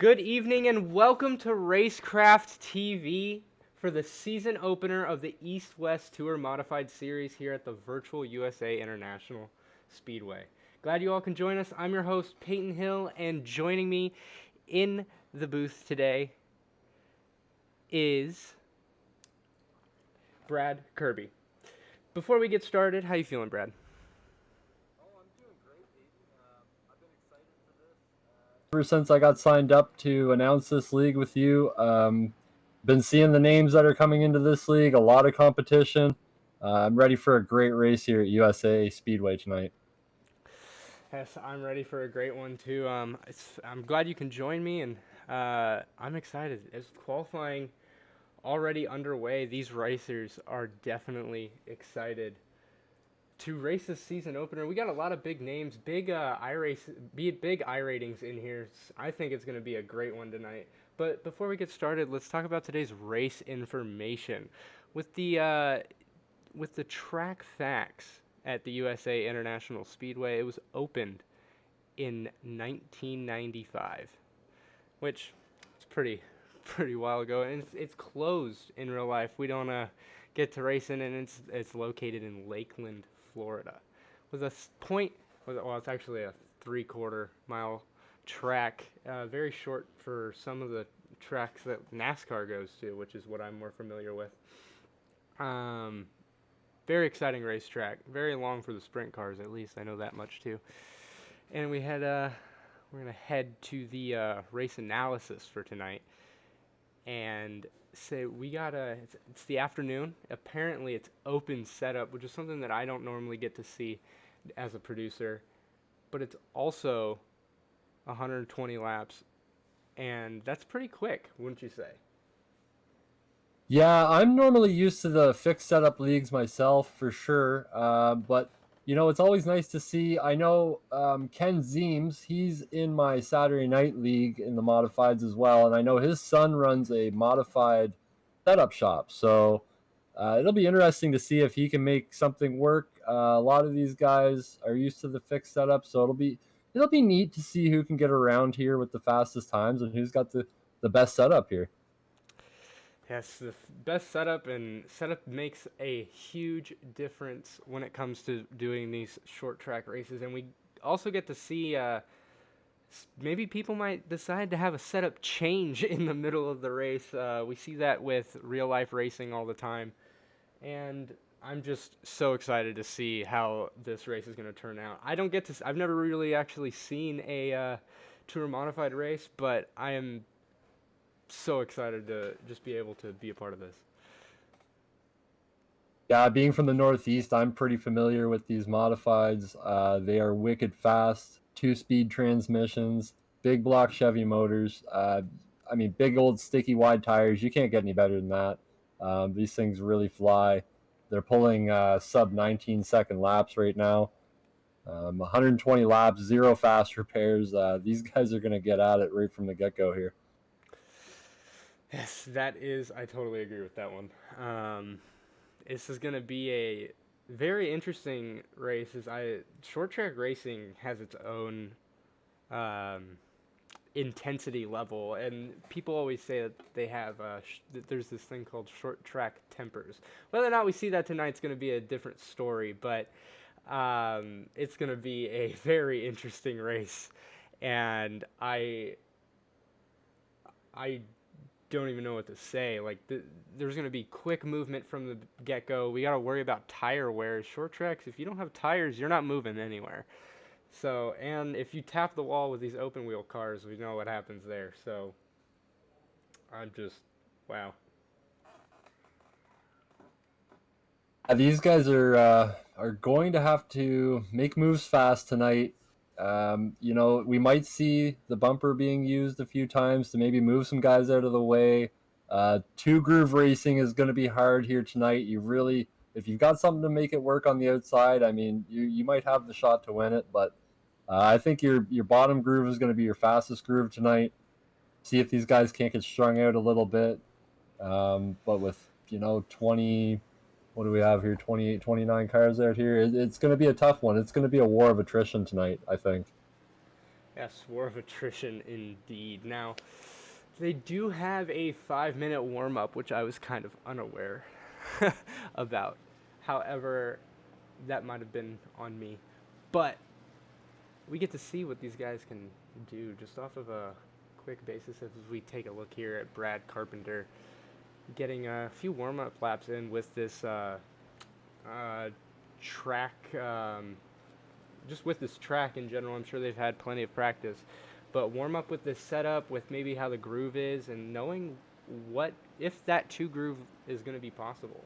Good evening and welcome to Racecraft TV for the season opener of the East-West Tour Modified Series here at the Virtual USA International Speedway. Glad you all can join us. I'm your host, Peyton Hill, and joining me in the booth today is Brad Kirby. Before we get started, how you feeling, Brad? Ever since I got signed up to announce this league with you, been seeing the names that are coming into this league, a lot of competition. I'm ready for a great race here at USA Speedway tonight. Yes, I'm ready for a great one too. I'm glad you can join me, and I'm excited. As qualifying already underway, these racers are definitely excited to race this season opener. We got a lot of big names, big big I ratings in here. I think it's going to be a great one tonight. But before we get started, let's talk about today's race information. With the track facts at the USA International Speedway, it was opened in 1995, which is pretty while ago, and it's closed in real life. We don't get to race in, and it's located in Lakeland, Florida, with a point. Well, it's actually a 3/4 mile track, very short for some of the tracks that NASCAR goes to, which is what I'm more familiar with. Very exciting racetrack, very long for the sprint cars, at least I know that much too. And we're gonna head to the race analysis for tonight, and say we got it's the afternoon. Apparently it's open setup, which is something that I don't normally get to see as a producer, but it's also 120 laps, and that's pretty quick, wouldn't you say? Yeah, I'm normally used to the fixed setup leagues myself, for sure. But it's always nice to see. I know Ken Zeems, he's in my Saturday night league in the modifieds as well, and I know his son runs a modified setup shop. So it'll be interesting to see if he can make something work. A lot of these guys are used to the fixed setup, so it'll be neat to see who can get around here with the fastest times and who's got the best setup here. Yes, the best setup, and setup makes a huge difference when it comes to doing these short track races. And we also get to see maybe people might decide to have a setup change in the middle of the race. We see that with real life racing all the time. And I'm just so excited to see how this race is going to turn out. I've never really actually seen a tour modified race, but I am so excited to just be able to be a part of this. Yeah, being from the Northeast, I'm pretty familiar with these modifieds. They are wicked fast, two-speed transmissions, big block Chevy motors. Big old sticky wide tires. You can't get any better than that. These things really fly. They're pulling sub 19-second laps right now. 120 laps, zero fast repairs. These guys are going to get at it right from the get-go here. Yes, I totally agree with that one. This is going to be a very interesting race. Short track racing has its own intensity level, and people always say that they have that there's this thing called short track tempers. Whether or not we see that tonight is going to be a different story, but it's going to be a very interesting race, and I don't even know what to say. Like, there's going to be quick movement from the get-go. We got to worry about tire wear. Short tracks, if you don't have tires, you're not moving anywhere. So, and if you tap the wall with these open wheel cars, we know what happens there. So, I'm just, wow. These guys are going to have to make moves fast tonight. We might see the bumper being used a few times to maybe move some guys out of the way. Two groove racing is going to be hard here tonight. If you've got something to make it work on the outside, you might have the shot to win it. But I think your bottom groove is going to be your fastest groove tonight. See if these guys can't get strung out a little bit. But with 20. What do we have here? 28, 29 cars out here. It's going to be a tough one. It's going to be a war of attrition tonight, I think. Yes, war of attrition indeed. Now, they do have a 5-minute warm up, which I was kind of unaware about. However, that might have been on me. But we get to see what these guys can do just off of a quick basis as we take a look here at Brad Carpenter getting a few warm up laps in with this track. Just with this track in general, I'm sure they've had plenty of practice. But warm up with this setup, with maybe how the groove is, and knowing what if that two groove is going to be possible.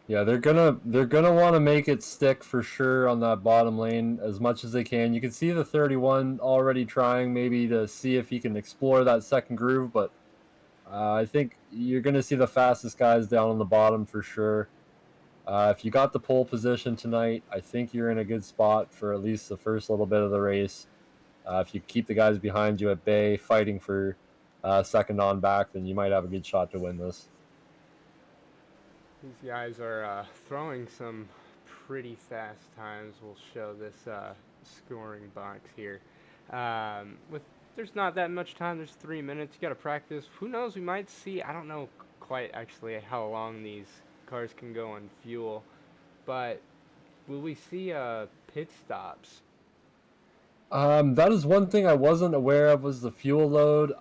Yeah, they're gonna want to make it stick for sure on that bottom lane as much as they can. You can see the 31 already trying maybe to see if he can explore that second groove, but I think you're gonna see the fastest guys down on the bottom for sure. If you got the pole position tonight, I think you're in a good spot for at least the first little bit of the race. If you keep the guys behind you at bay fighting for second on back, then you might have a good shot to win this. These guys are throwing some pretty fast times. We'll show this scoring box here. With there's not that much time. There's 3 minutes. You got to practice. Who knows? We might see. I don't know quite actually how long these cars can go on fuel, but will we see pit stops? That is one thing I wasn't aware of was the fuel load.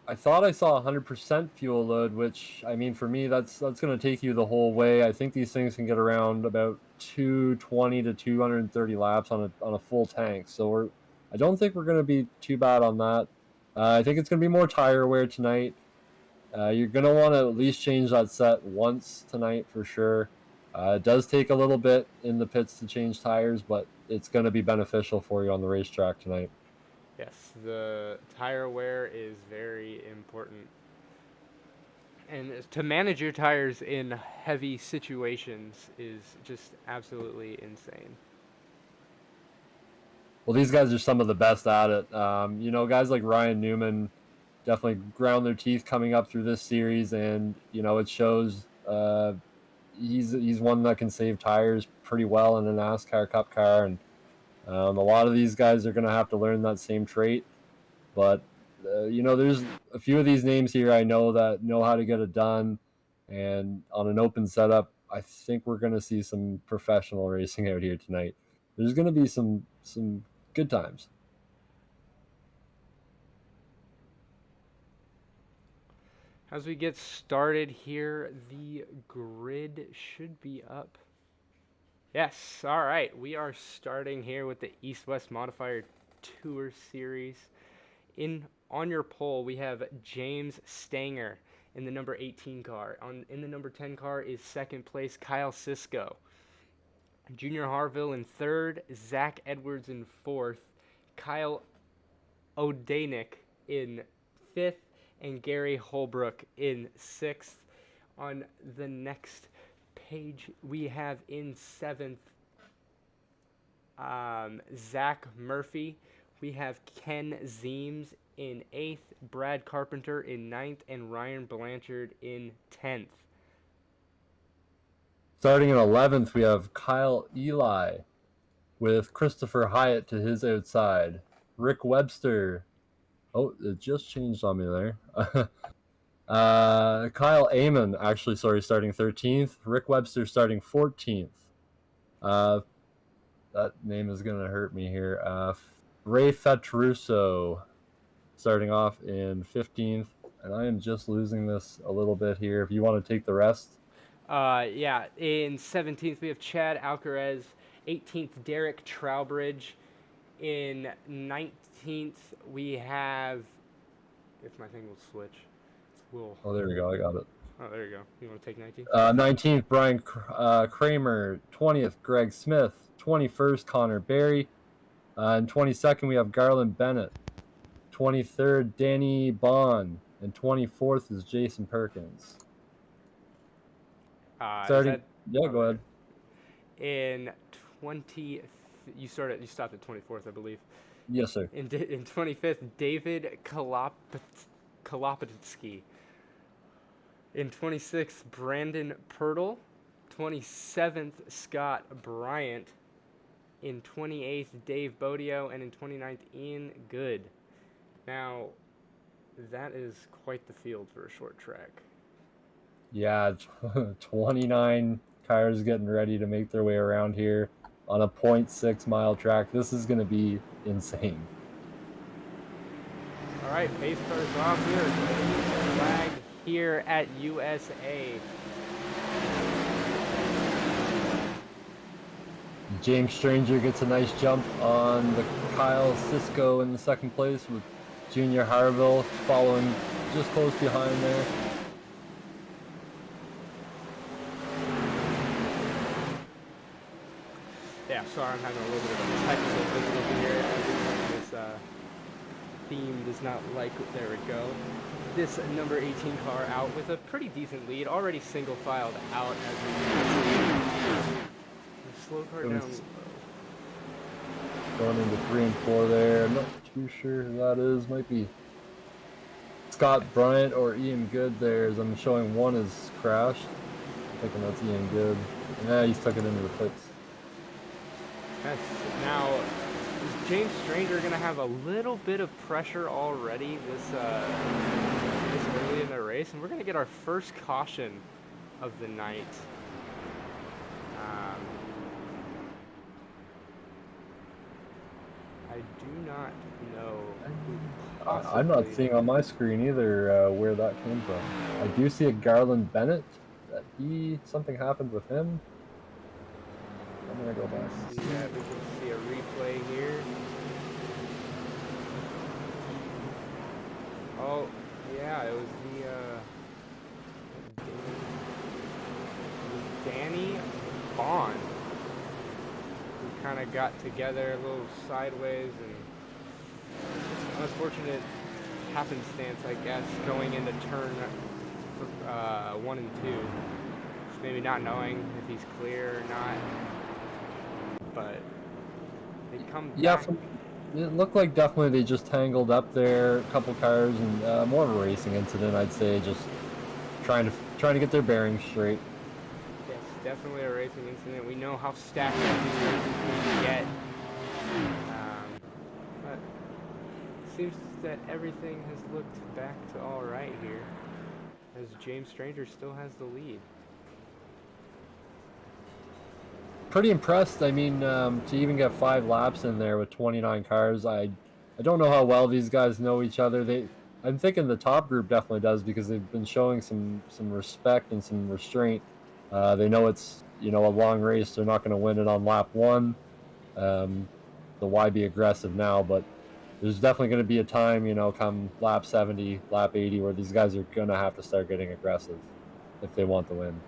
I thought I saw 100% fuel load, which I mean for me that's going to take you the whole way. I think these things can get around about 220 to 230 laps on a full tank. So I don't think we're going to be too bad on that. I think it's going to be more tire wear tonight. You're going to want to at least change that set once tonight for sure. It does take a little bit in the pits to change tires, but it's going to be beneficial for you on the racetrack tonight. Yes, the tire wear is very important. And to manage your tires in heavy situations is just absolutely insane. Well, these guys are some of the best at it. Guys like Ryan Newman definitely ground their teeth coming up through this series, and it shows. He's one that can save tires pretty well in a NASCAR Cup car, and a lot of these guys are going to have to learn that same trait. But there's a few of these names here I know that know how to get it done, and on an open setup, I think we're going to see some professional racing out here tonight. There's going to be some good times. As we get started here, the grid should be up. Yes, all right. We are starting here with the East-West Modifier Tour Series. On your pole, we have James Stanger in the number 18 car. In the number 10 car is second place Kyle Sisko. Junior Harville in third, Zach Edwards in fourth, Kyle Odanik in fifth, and Gary Holbrook in sixth. On the next page, we have in seventh Zach Murphy. We have Ken Zeems in eighth, Brad Carpenter in ninth, and Ryan Blanchard in 10th. Starting in 11th, we have Kyle Eli with Christopher Hyatt to his outside. Rick Webster. Oh, it just changed on me there. Kyle Amon, actually, starting 13th. Rick Webster starting 14th. That name is going to hurt me here. Ray Fetruso starting off in 15th. And I am just losing this a little bit here. If you want to take the rest. Yeah, in 17th, we have Chad Alcaraz. 18th, Derek Trowbridge. In 19th, we have... If my thing will switch. Oh, there we go. I got it. Oh, there you go. You want to take 19th? 19th, Brian Kramer. 20th, Greg Smith. 21st, Connor Berry. And 22nd, we have Garland Bennett. 23rd, Danny Bond. And 24th is Jason Perkins. Starting, go ahead. In 20th, you stopped at 24th, I believe. Yes, sir. In 25th, David Kolopetsky. In 26th, Brandon Pirtle. 27th, Scott Bryant. In 28th, Dave Bodio, and in 29th, Ian Good. Now, that is quite the field for a short track. Yeah, 29 cars getting ready to make their way around here on a 0.6 mile track. This is going to be insane. All right, pace cars off here. Flag here at USA. James Stranger gets a nice jump on the Kyle Cisco in the second place, with Junior Harville following just close behind there. Yeah, sorry, I'm having a little bit of a technical difficulty here. This theme does not like. There we go. This number 18 car out with a pretty decent lead, already single filed out as we can see. The slow car down low. Going into 3 and 4 there. I'm not too sure who that is. Might be Scott Bryant or Ian Good there, as I'm showing one is crashed. I'm thinking that's Ian Good. Yeah, he's took it into the pits. Yes. Now, is James Stranger going to have a little bit of pressure already this early in the race? And we're going to get our first caution of the night. I do not know. I'm not seeing on my screen either where that came from. I do see a Garland Bennett. That something happened with him. I'm gonna go back. See that? We can see a replay here. Oh, yeah, it was Danny Bond. We kind of got together a little sideways, and unfortunate happenstance, I guess, going into turn 1 and 2. Just maybe not knowing if he's clear or not. But they come back. It looked like definitely they just tangled up there, a couple cars, and more of a racing incident, I'd say, just trying to get their bearings straight. Yes, definitely a racing incident. We know how stacked these races can get. But it seems that everything has looked back to all right here, as James Stranger still has the lead. Pretty impressed. I mean, to even get 5 laps in there with 29 cars, I don't know how well these guys know each other. I'm thinking the top group definitely does, because they've been showing some respect and some restraint. They know it's a long race. They're not going to win it on lap 1. So why be aggressive now? But there's definitely going to be a time, come lap 70, lap 80, where these guys are going to have to start getting aggressive if they want the win.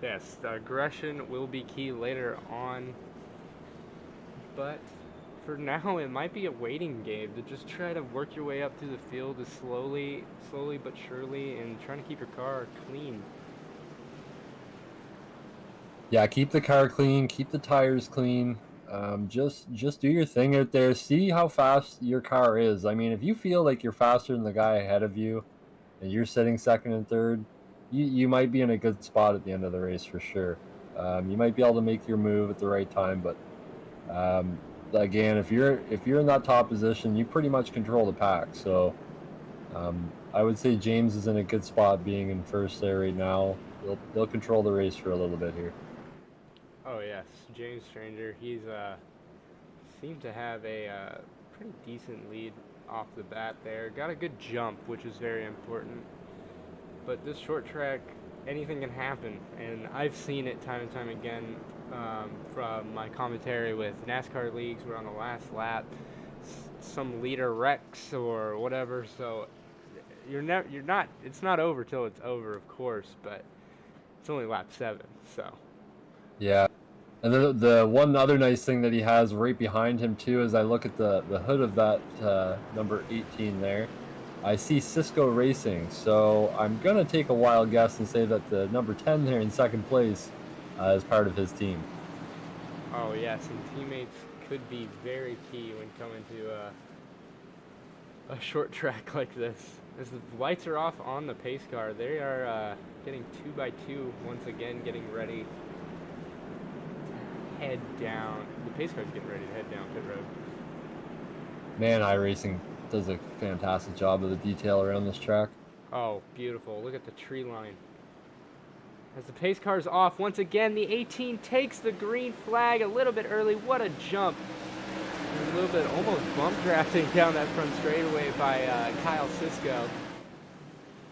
Yes, the aggression will be key later on, but for now it might be a waiting game to just try to work your way up through the field as slowly but surely, and trying to keep your car clean. Yeah, keep the car clean, keep the tires clean. Just do your thing out there. See how fast your car is. I mean, if you feel like you're faster than the guy ahead of you, and you're sitting second and third, you might be in a good spot at the end of the race for sure. You might be able to make your move at the right time, but again, if you're in that top position, you pretty much control the pack. So I would say James is in a good spot being in first there right now. He'll control the race for a little bit here. Oh yes, James Stranger. He's seemed to have a pretty decent lead off the bat there. Got a good jump, which is very important. But this short track, anything can happen, and I've seen it time and time again from my commentary with NASCAR leagues. We're on the last lap, some leader wrecks or whatever. So it's not over till it's over, of course, but it's only lap 7. So yeah. And the one other nice thing that he has right behind him too, as I look at the hood of that number 18 there, I see Cisco Racing. So I'm gonna take a wild guess and say that the number 10 there in second place is part of his team. Oh yes, and teammates could be very key when coming to a short track like this. As the lights are off on the pace car, they are getting 2x2 once again, getting ready to head down the pace car's getting ready to head down pit road. Man, iRacing does a fantastic job of the detail around this track. Oh, beautiful. Look at the tree line. As the pace car's off, once again, the 18 takes the green flag a little bit early. What a jump. A little bit almost bump drafting down that front straightaway by Kyle Sisko.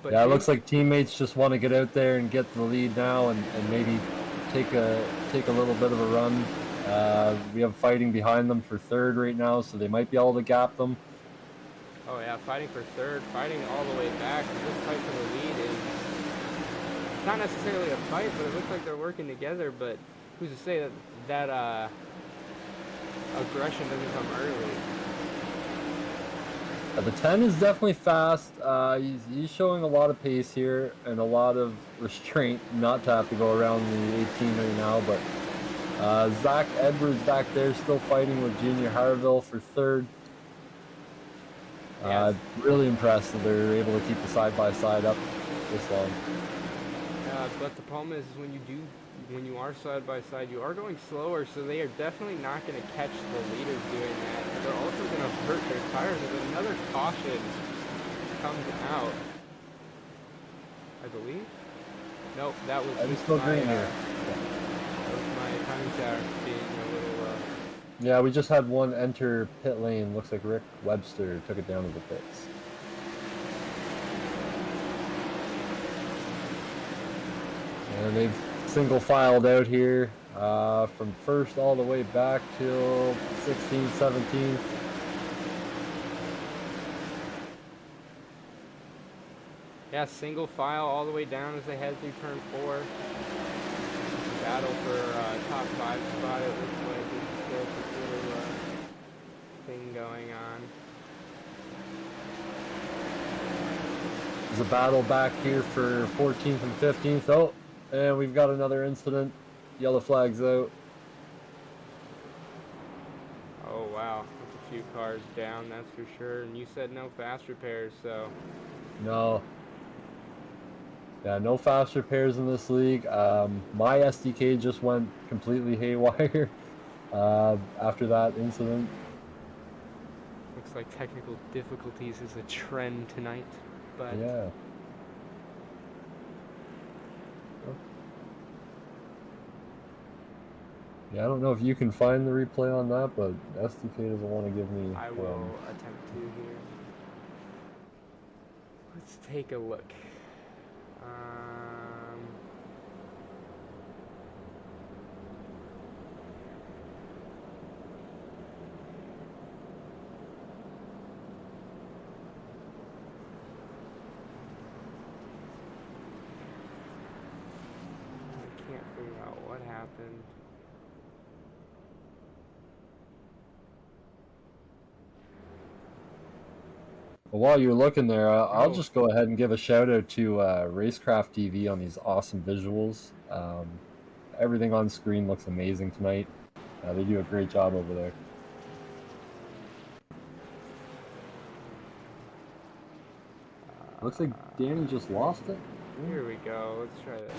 But yeah, it looks like teammates just want to get out there and get the lead now and maybe take a little bit of a run. We have fighting behind them for third right now, so they might be able to gap them. Oh yeah, fighting for third, fighting all the way back. This fight for the lead is not necessarily a fight, but it looks like they're working together. But who's to say that aggression doesn't come early? The 10 is definitely fast. He's showing a lot of pace here and a lot of restraint not to have to go around the 18 right now. But Zach Edwards back there still fighting with Junior Harville for third. Yes. Really impressed that they're able to keep the side-by-side up this long. But the problem is when you are side by side, you are going slower, so they are definitely not going to catch the leaders doing that. They're also going to hurt their tires if another caution comes out. I believe. Nope, that was just my, green here. That was my timing tower being a little. Yeah, we just had one enter pit lane. Looks like Rick Webster took it down to the pits. And they've single filed out here from first all the way back till 16th, 17th. Yeah, single file all the way down as they head through turn 4. Battle for top 5 spot. It looks like there's this little thing going on. There's a battle back here for 14th and 15th. Oh, and we've got another incident. Yellow flag's out. Oh wow, that's a few cars down, that's for sure. And you said no fast repairs, so. No. Yeah, no fast repairs in this league. My SDK just went completely haywire after that incident. Looks like technical difficulties is a trend tonight, but. Yeah. Yeah, I don't know if you can find the replay on that, but SDK doesn't want to give me. I will attempt to here. Let's take a look. I can't figure out what happened. Well, while you're looking there, I'll just go ahead and give a shout out to Racecraft TV on these awesome visuals. Everything on screen looks amazing tonight. They do a great job over there. Looks like Danny just lost it. Here we go. Let's try this.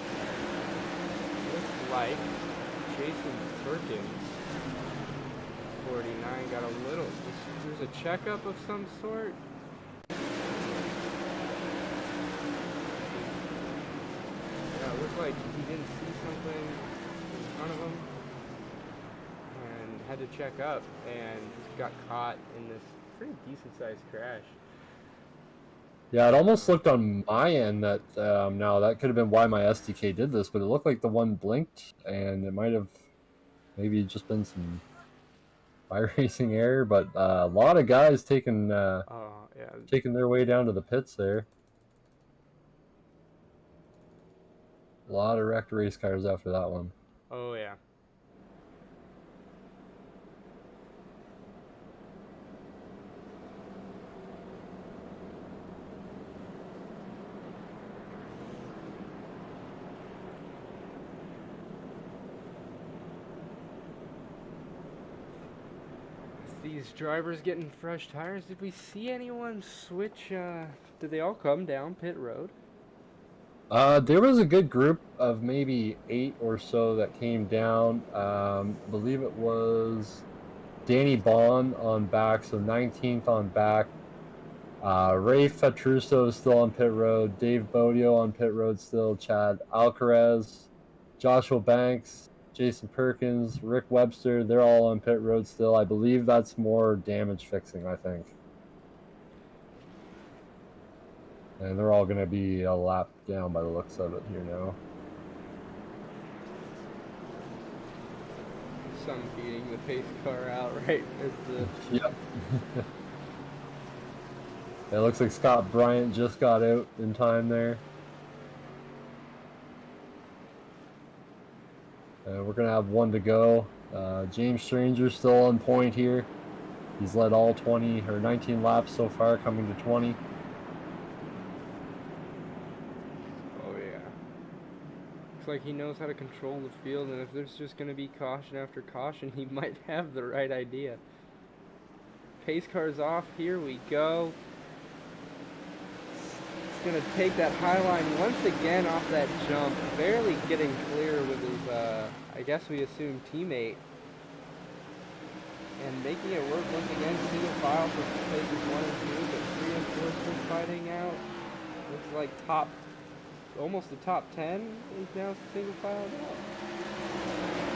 Looks like Jason Perkins, 49, got a little. There's a checkup of some sort. Yeah, it looks like he didn't see something in front of him and had to check up and just got caught in this pretty decent-sized crash. Yeah, it almost looked on my end that now that could have been why my SDK did this, but it looked like the one blinked, and it might have maybe just been some iRacing error. But a lot of guys taking taking their way down to the pits there. A lot of wrecked race cars after that one. Oh yeah. These drivers getting fresh tires. Did we see anyone switch? Did they all come down pit road? There was a good group of maybe 8 or so that came down. I believe it was Danny Bond on back, so 19th on back. Ray Fatruso is still on pit road. Dave Bodio on pit road still. Chad Alcaraz, Joshua Banks, Jason Perkins, Rick Webster, they're all on pit road still. I believe that's more damage fixing, I think. And they're all going to be a lap down by the looks of it here now. Some beating the pace car out right as the... Yep. It looks like Scott Bryant just got out in time there. We're going to have 1 to go. James Stranger still on point here. He's led all 20 or 19 laps so far, coming to 20. Oh yeah. Looks like he knows how to control the field, and if there's just going to be caution after caution, he might have the right idea. Pace car's off, here we go. He's going to take that high line once again off that jump, barely getting clear with his, I guess we assume, teammate. And making it work once again, single file for places 1 and 2, but 3 and 4 still fighting out. Looks like almost the top 10 is now single file out.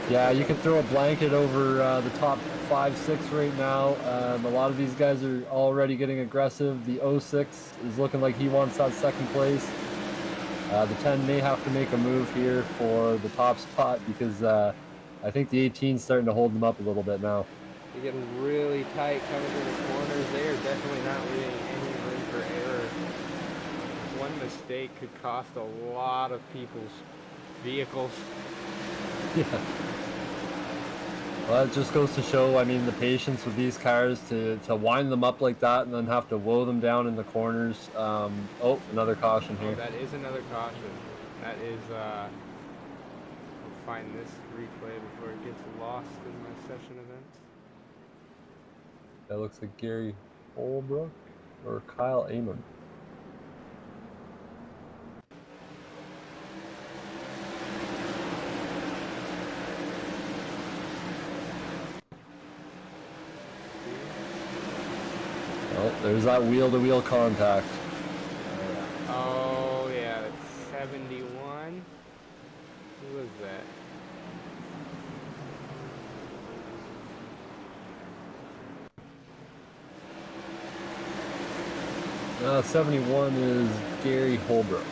Yeah, you can throw a blanket over the top 5, 6 right now. A lot of these guys are already getting aggressive. The 06 is looking like he wants that 2nd place. The 10 may have to make a move here for the top spot because I think the 18 is starting to hold them up a little bit now. They're getting really tight coming through the corners. They are definitely not leaving any room for error. One mistake could cost a lot of people's vehicles. Yeah. Well, it just goes to show, I mean, the patience with these cars to wind them up like that and then have to woe them down in the corners. Oh, another caution here. Oh, that is another caution. That is, I'll find this replay before it gets lost in my session events. That looks like Gary Holbrook or Kyle Amon. Well, there's that wheel-to-wheel contact. Oh, yeah, that's 71. Who was that? 71 is Gary Holbrook.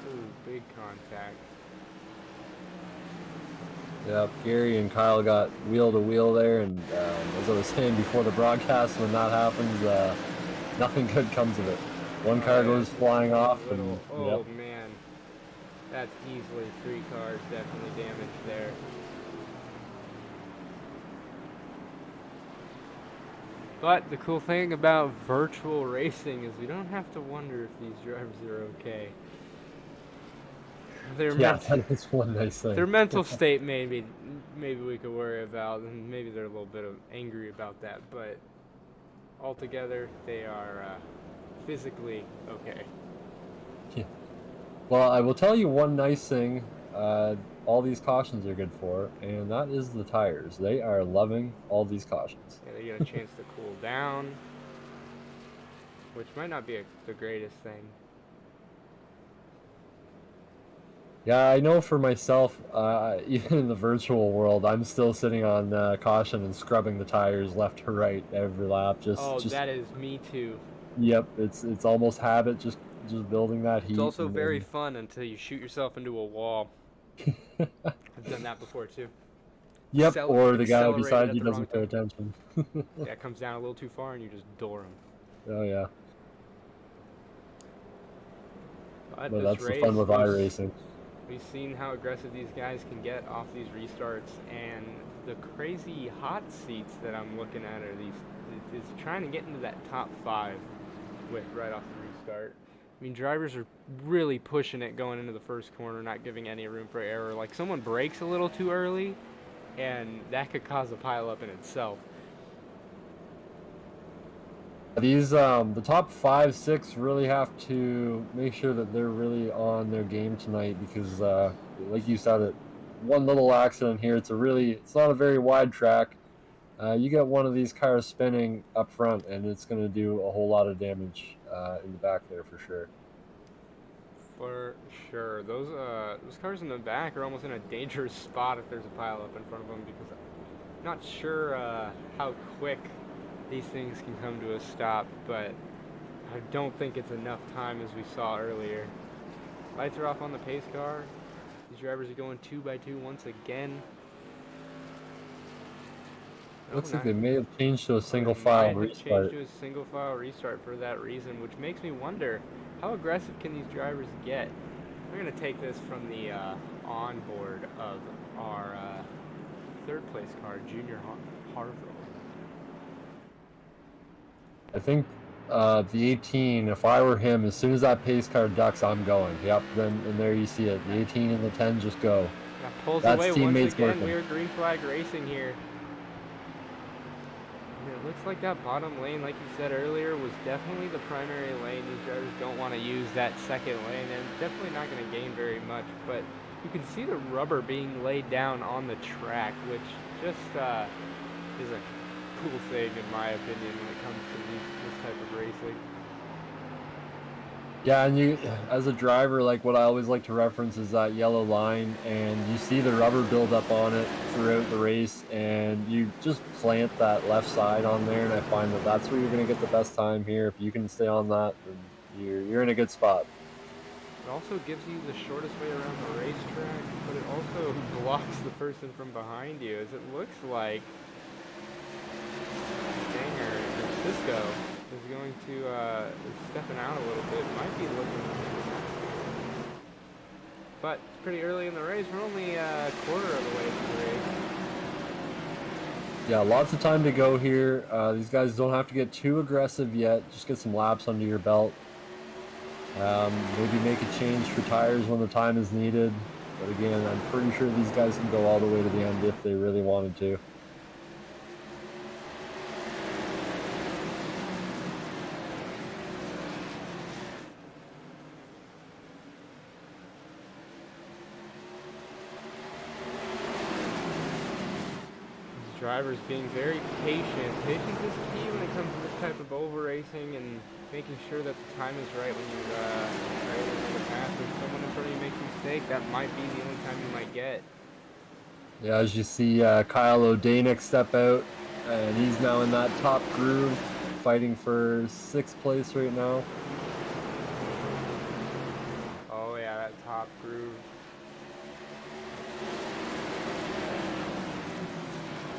Ooh, big contact. Yep, Gary and Kyle got wheel to wheel there, and as I was saying before the broadcast, when that happens, nothing good comes of it. One car goes flying off, and oh man, that's easily 3 cars definitely damaged there. But the cool thing about virtual racing is we don't have to wonder if these drivers are okay. That is one nice thing. Their mental state maybe we could worry about, and maybe they're a little bit angry about that, but altogether they are physically okay. Yeah. Well, I will tell you one nice thing all these cautions are good for, and that is the tires. They are loving all these cautions. Yeah, they get a chance to cool down, which might not be the greatest thing. Yeah, I know for myself, even in the virtual world, I'm still sitting on caution and scrubbing the tires left to right every lap. Just that is me too. Yep, it's almost habit, just building that heat. It's also very fun until you shoot yourself into a wall. I've done that before too. Yep, or the guy beside you doesn't pay attention. Yeah, it comes down a little too far and you just door him. Oh yeah. But that's the fun with iRacing. We've seen how aggressive these guys can get off these restarts, and the crazy hot seats that I'm looking at are is trying to get into that top 5 with right off the restart. I mean, drivers are really pushing it going into the first corner, not giving any room for error. Like, someone brakes a little too early, and that could cause a pileup in itself. These the top 5, 6 really have to make sure that they're really on their game tonight because, like you said, one little accident here. It's not a very wide track. You get one of these cars spinning up front, and it's going to do a whole lot of damage in the back there for sure. For sure. Those cars in the back are almost in a dangerous spot if there's a pile up in front of them because I'm not sure how quick these things can come to a stop, but I don't think it's enough time as we saw earlier. Lights are off on the pace car. These drivers are going 2 by 2 once again. Looks like they may have changed to a single file restart. Changed to a single file restart for that reason, which makes me wonder how aggressive can these drivers get. We're going to take this from the onboard of our third place car, Junior Harville. I think the 18, if I were him, as soon as that pace car ducks, I'm going. Yep, and there you see it. The 18 and the 10 just go. Yeah, pulls That's away teammates once again. working. We're green flag racing here. And it looks like that bottom lane, like you said earlier, was definitely the primary lane. These drivers don't want to use that second lane. They're definitely not going to gain very much, but you can see the rubber being laid down on the track, which just is a cool thing in my opinion when it comes to this type of racing. Yeah, and you, as a driver, like what I always like to reference is that yellow line, and you see the rubber build up on it throughout the race, and you just plant that left side on there, and I find that that's where you're going to get the best time here. If you can stay on that, then you're in a good spot. It also gives you the shortest way around the racetrack, but it also blocks the person from behind you, as it looks like Cisco is going to stepping out a little bit. Might be looking, but it's pretty early in the race. We're only a quarter of the way through the race. Yeah, lots of time to go here. These guys don't have to get too aggressive yet. Just get some laps under your belt. Maybe make a change for tires when the time is needed. But again, I'm pretty sure these guys can go all the way to the end if they really wanted to. Drivers being very patient. Patience is key when it comes to this type of oval racing and making sure that the time is right when you try to pass. If someone in front of you makes a mistake, that might be the only time you might get. Yeah, as you see Kyle O'Danick step out, and he's now in that top groove, fighting for 6th place right now. Oh yeah, that top groove.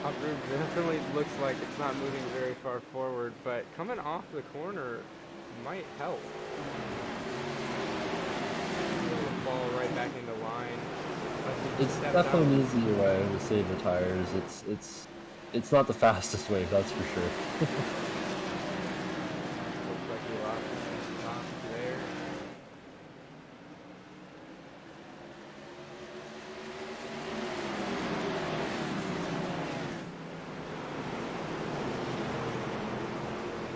Top groove definitely looks like it's not moving very far forward, but coming off the corner might help. It'll fall right back into line. It's definitely an easier way to save the tires. It's not the fastest way, that's for sure. Looks like he lost his top there.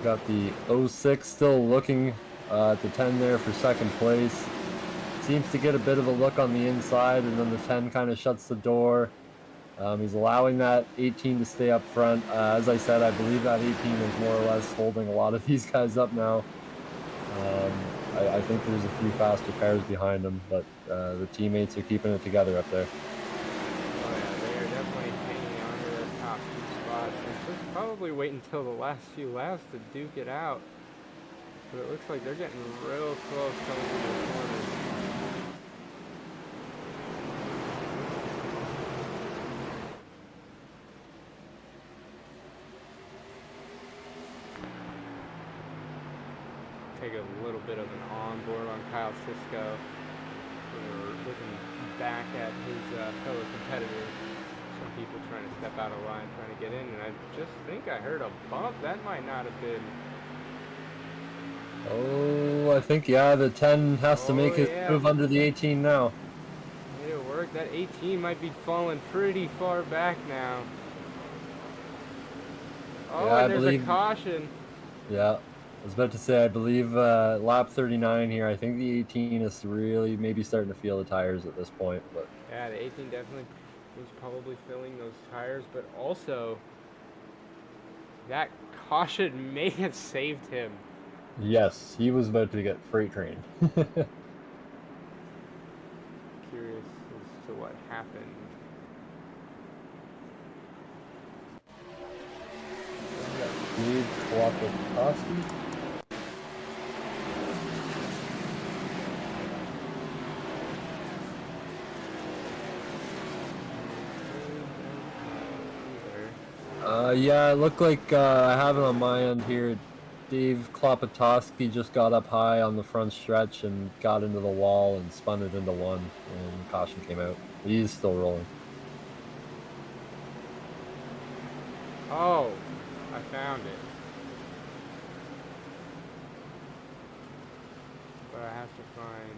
Got the 06 still looking at the 10 there for 2nd place. Seems to get a bit of a look on the inside, and then the 10 kind of shuts the door. He's allowing that 18 to stay up front. As I said, I believe that 18 is more or less holding a lot of these guys up now. I think there's a few faster cars behind him, but the teammates are keeping it together up there. Oh yeah, they are definitely hanging on to their top 2 spots. And just probably wait until the last few laps to duke it out. But it looks like they're getting real close coming into the corner. Take a little bit of an onboard on Kyle Cisco. We're looking back at his fellow competitors. Some people trying to step out of line, trying to get in, and I just think I heard a bump. That might not have been. Oh, I think, yeah, the 10 has to make his move under the 18 now. Made it work. That 18 might be falling pretty far back now. Oh, Yeah, and there's a caution. Yeah, was about to say, I believe lap 39 here. I think the 18 is really maybe starting to feel the tires at this point. But Yeah, the 18 definitely was probably filling those tires, but also that caution may have saved him. yes, he was about to get freight trained. Curious as to what happened. Dave Klopotowski. Yeah, it looked like I have it on my end here. Dave Klopotowski just got up high on the front stretch and got into the wall and spun it into one, and caution came out. He's still rolling. Oh, I found it. But I have to find...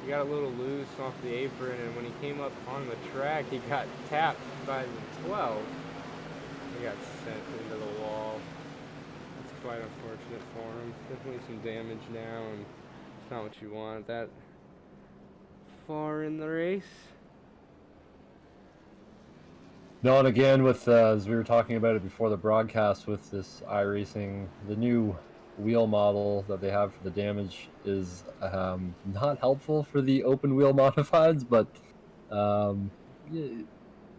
He got a little loose off the apron, and when he came up on the track, he got tapped by the 12. He got sent into the wall. It's quite unfortunate for him. Definitely some damage now, and it's not what you want that far in the race. No, and again, with as we were talking about it before the broadcast, with this iRacing, the new wheel model that they have for the damage is not helpful for the open wheel modifieds, but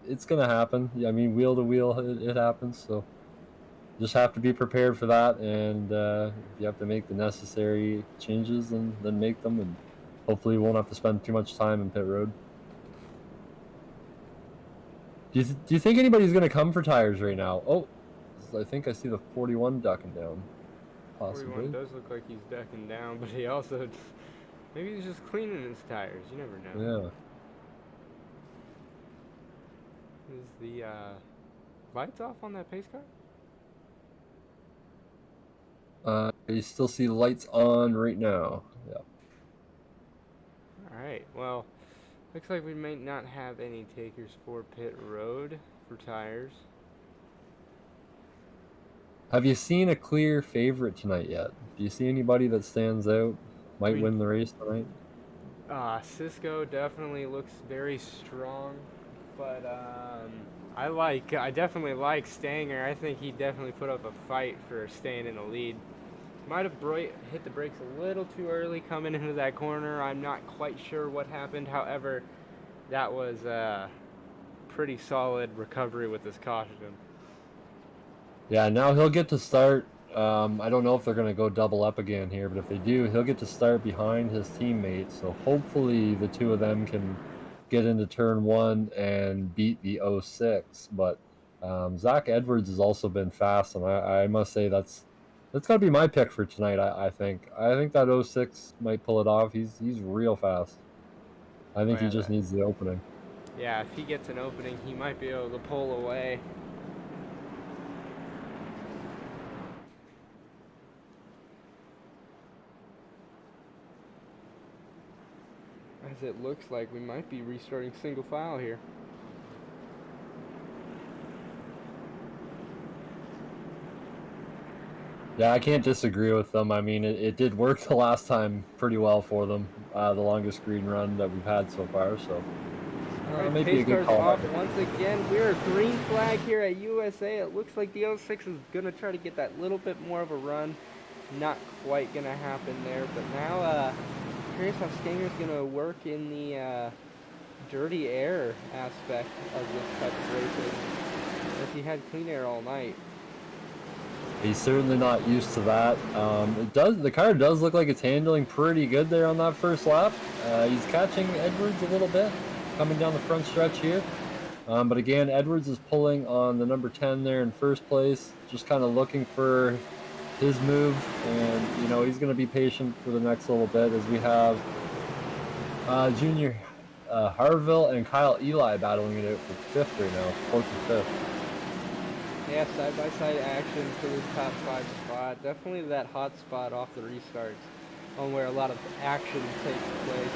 it's gonna happen. I mean, wheel to wheel, it happens. So just have to be prepared for that, and if you have to make the necessary changes, then make them, and hopefully you won't have to spend too much time in pit road. Do you think anybody's gonna come for tires right now? Oh, I think I see the 41 ducking down. Possibly. 41 does look like he's ducking down, but he also... Maybe he's just cleaning his tires. You never know. Yeah. Is the lights off on that pace car? You still see lights on right now. Yeah. Alright, well, looks like we may not have any takers for pit road for tires. Have you seen a clear favorite tonight yet? Do you see anybody that stands out, might win the race tonight? Cisco definitely looks very strong, but I definitely like Stanger. I think he definitely put up a fight for staying in the lead. Might have hit the brakes a little too early coming into that corner. I'm not quite sure what happened. However, that was a pretty solid recovery with this caution. Yeah, now he'll get to start. I don't know if they're going to go double up again here, but if they do, he'll get to start behind his teammate. So hopefully the two of them can get into turn one and beat the 06. But Zach Edwards has also been fast, and I must say that's got to be my pick for tonight. I think that 06 might pull it off. He's real fast. I think he just needs the opening. Yeah, if he gets an opening, he might be able to pull away. As it looks like we might be restarting single file here. Yeah, I can't disagree with them. I mean, it did work the last time pretty well for them. The longest green run that we've had so far. So maybe a good call. Off once again. We're a green flag here at USA. It looks like the 06 is going to try to get that little bit more of a run. Not quite going to happen there. But now, curious how Stanger's going to work in the dirty air aspect of this type of racing. If he had clean air all night. He's certainly not used to that. The car does look like it's handling pretty good there on that first lap. He's catching Edwards a little bit, coming down the front stretch here. But again, Edwards is pulling on the number 10 there in first place, just kind of looking for his move, and he's going to be patient for the next little bit as we have Junior Harville and Kyle Eli battling it out for fifth right now, fourth and fifth. Yeah, side-by-side action for this top 5 spot. Definitely that hot spot off the restarts, on where a lot of action takes place.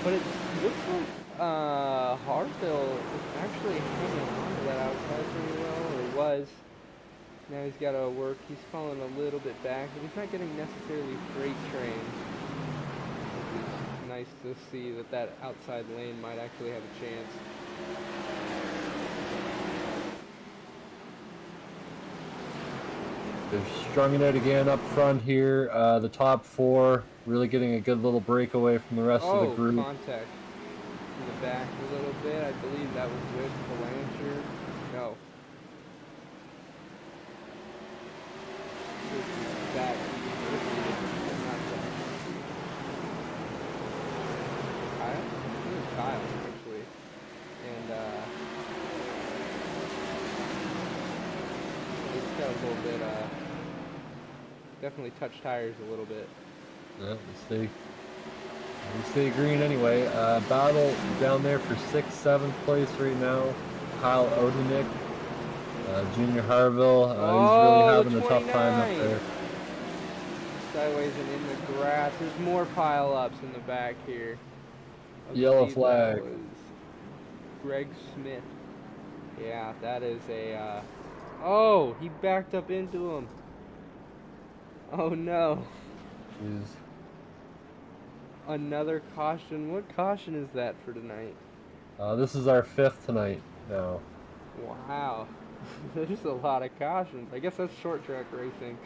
But it looks like Harville is actually hanging on to that outside pretty well, or was. Now he's got to work. He's falling a little bit back, but he's not getting necessarily freight trains. Which is nice to see that that outside lane might actually have a chance. They're strung it out again up front here. The top four really getting a good little breakaway from the rest of the group. Contact in the back a little bit. I believe that was with Blanchard. No. Back. Kyle? I think it was Kyle, actually. And, it's got a little bit, definitely touched tires a little bit. Yeah, we stay green anyway. Battle down there for 6th, 7th place right now. Kyle Odenik, Junior Harville. He's really having a tough time up there. Sideways and in the grass. There's more pile-ups in the back here. Yellow flag. That was Greg Smith. Yeah, that is a. Oh, he backed up into him. Oh no. Jeez. Another caution. What caution is that for tonight? This is our 5th tonight now. Wow. There's a lot of cautions. I guess that's short track racing.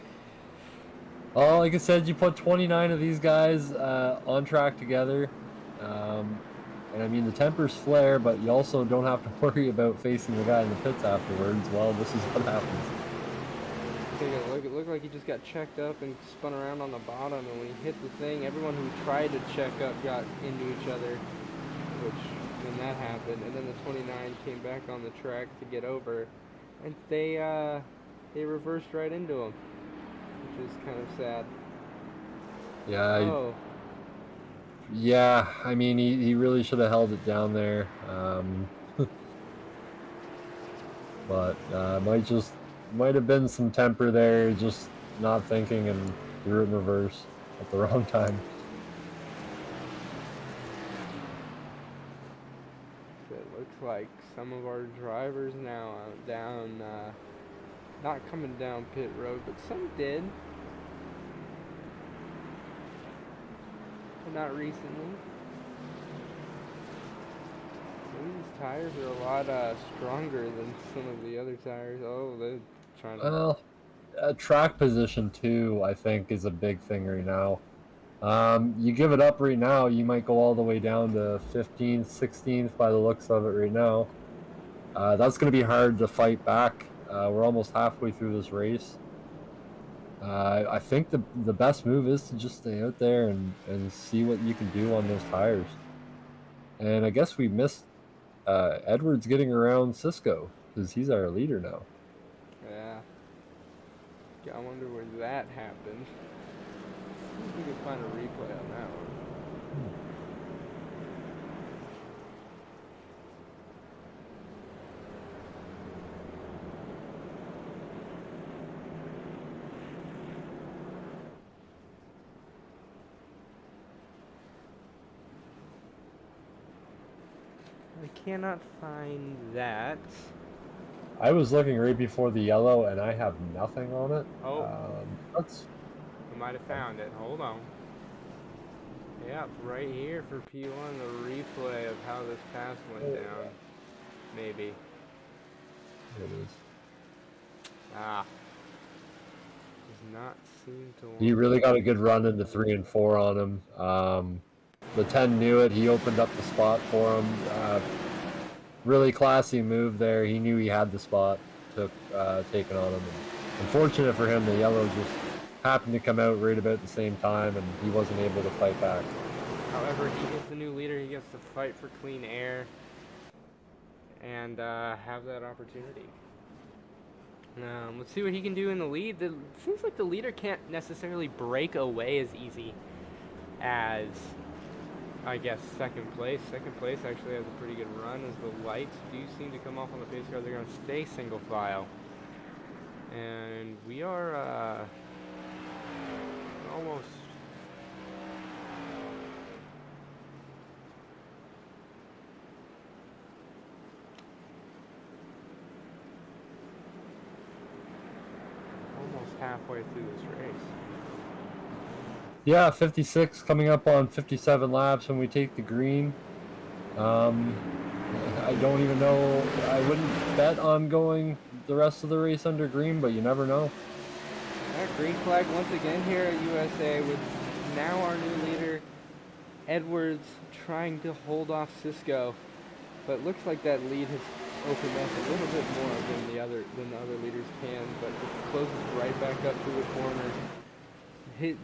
Well, like I said, you put 29 of these guys on track together. And I mean, the tempers flare, but you also don't have to worry about facing the guy in the pits afterwards. Well, this is what happens. Take a look. It looked like he just got checked up and spun around on the bottom, and when he hit the thing, everyone who tried to check up got into each other, which, when that happened, and then the 29 came back on the track to get over, and they reversed right into him, which is kind of sad. Yeah. Yeah, I mean, he really should have held it down there. But might have been some temper there, just not thinking and threw it in reverse at the wrong time. It looks like some of our drivers now down, not coming down pit road, but some did. But not recently. Maybe these tires are a lot stronger than some of the other tires. Oh, they're trying to... Well, track position too, I think, is a big thing right now. You give it up right now, you might go all the way down to 15th, 16th by the looks of it right now. That's going to be hard to fight back. We're almost halfway through this race. I think the best move is to just stay out there and see what you can do on those tires. And I guess we missed Edwards getting around Cisco, because he's our leader now. Yeah. I wonder where that happened. See if we can find a replay on that one. I cannot find that. I was looking right before the yellow, and I have nothing on it. Oh. I might have found it. Hold on. Yep, right here for P1, the replay of how this pass went down. Maybe. It is. Ah. Does not seem to want... He really got a good run into 3 and 4 on him. The 10 knew it. He opened up the spot for him. Really classy move there. He knew he had the spot taken on him. And unfortunate for him, the yellow just happened to come out right about the same time, and he wasn't able to fight back. However, he is the new leader. He gets to fight for clean air and have that opportunity. Let's see what he can do in the lead. It seems like the leader can't necessarily break away as easy as, I guess, second place. Second place actually has a pretty good run as the lights do seem to come off on the pace car. They're going to stay single file. And we are almost... halfway through this race. Yeah, 56 coming up on 57 laps when we take the green. I don't even know. I wouldn't bet on going the rest of the race under green, but you never know. Green flag once again here at USA with now our new leader, Edwards, trying to hold off Cisco, but looks like that lead has opened up a little bit more than the other leaders can, but it closes right back up through the corners.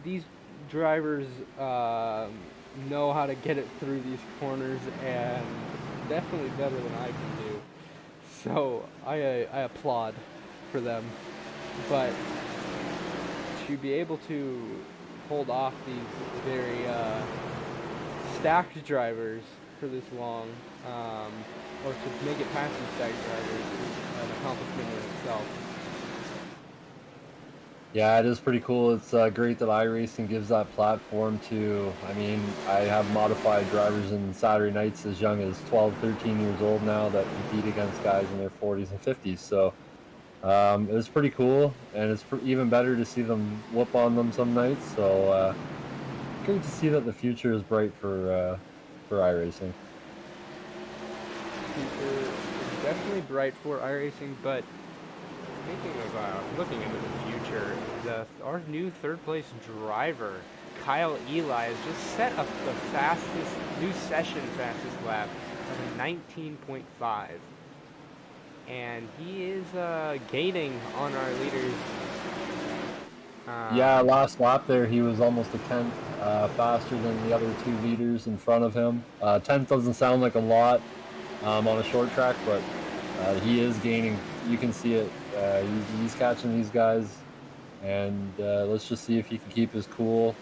These drivers know how to get it through these corners, and definitely better than I can do. So I applaud for them, but to be able to hold off these very stacked drivers for this long, or to make it past these stacked drivers, is an accomplishment in itself. Yeah, it is pretty cool. It's great that iRacing gives that platform to, I mean, I have modified drivers in Saturday nights as young as 12, 13 years old now that compete against guys in their 40s and 50s. So it's pretty cool, and it's even better to see them whoop on them some nights. So great to see that the future is bright for iRacing. Future is definitely bright for iRacing, but speaking of looking into the future, our new third place driver, Kyle Eli, has just set up the new session fastest lap of 19.5. And he is gaining on our leaders. Yeah, last lap there, he was almost a tenth faster than the other two leaders in front of him. Tenth doesn't sound like a lot on a short track, but he is gaining. You can see it. He's catching these guys, and let's just see if he can keep his cool.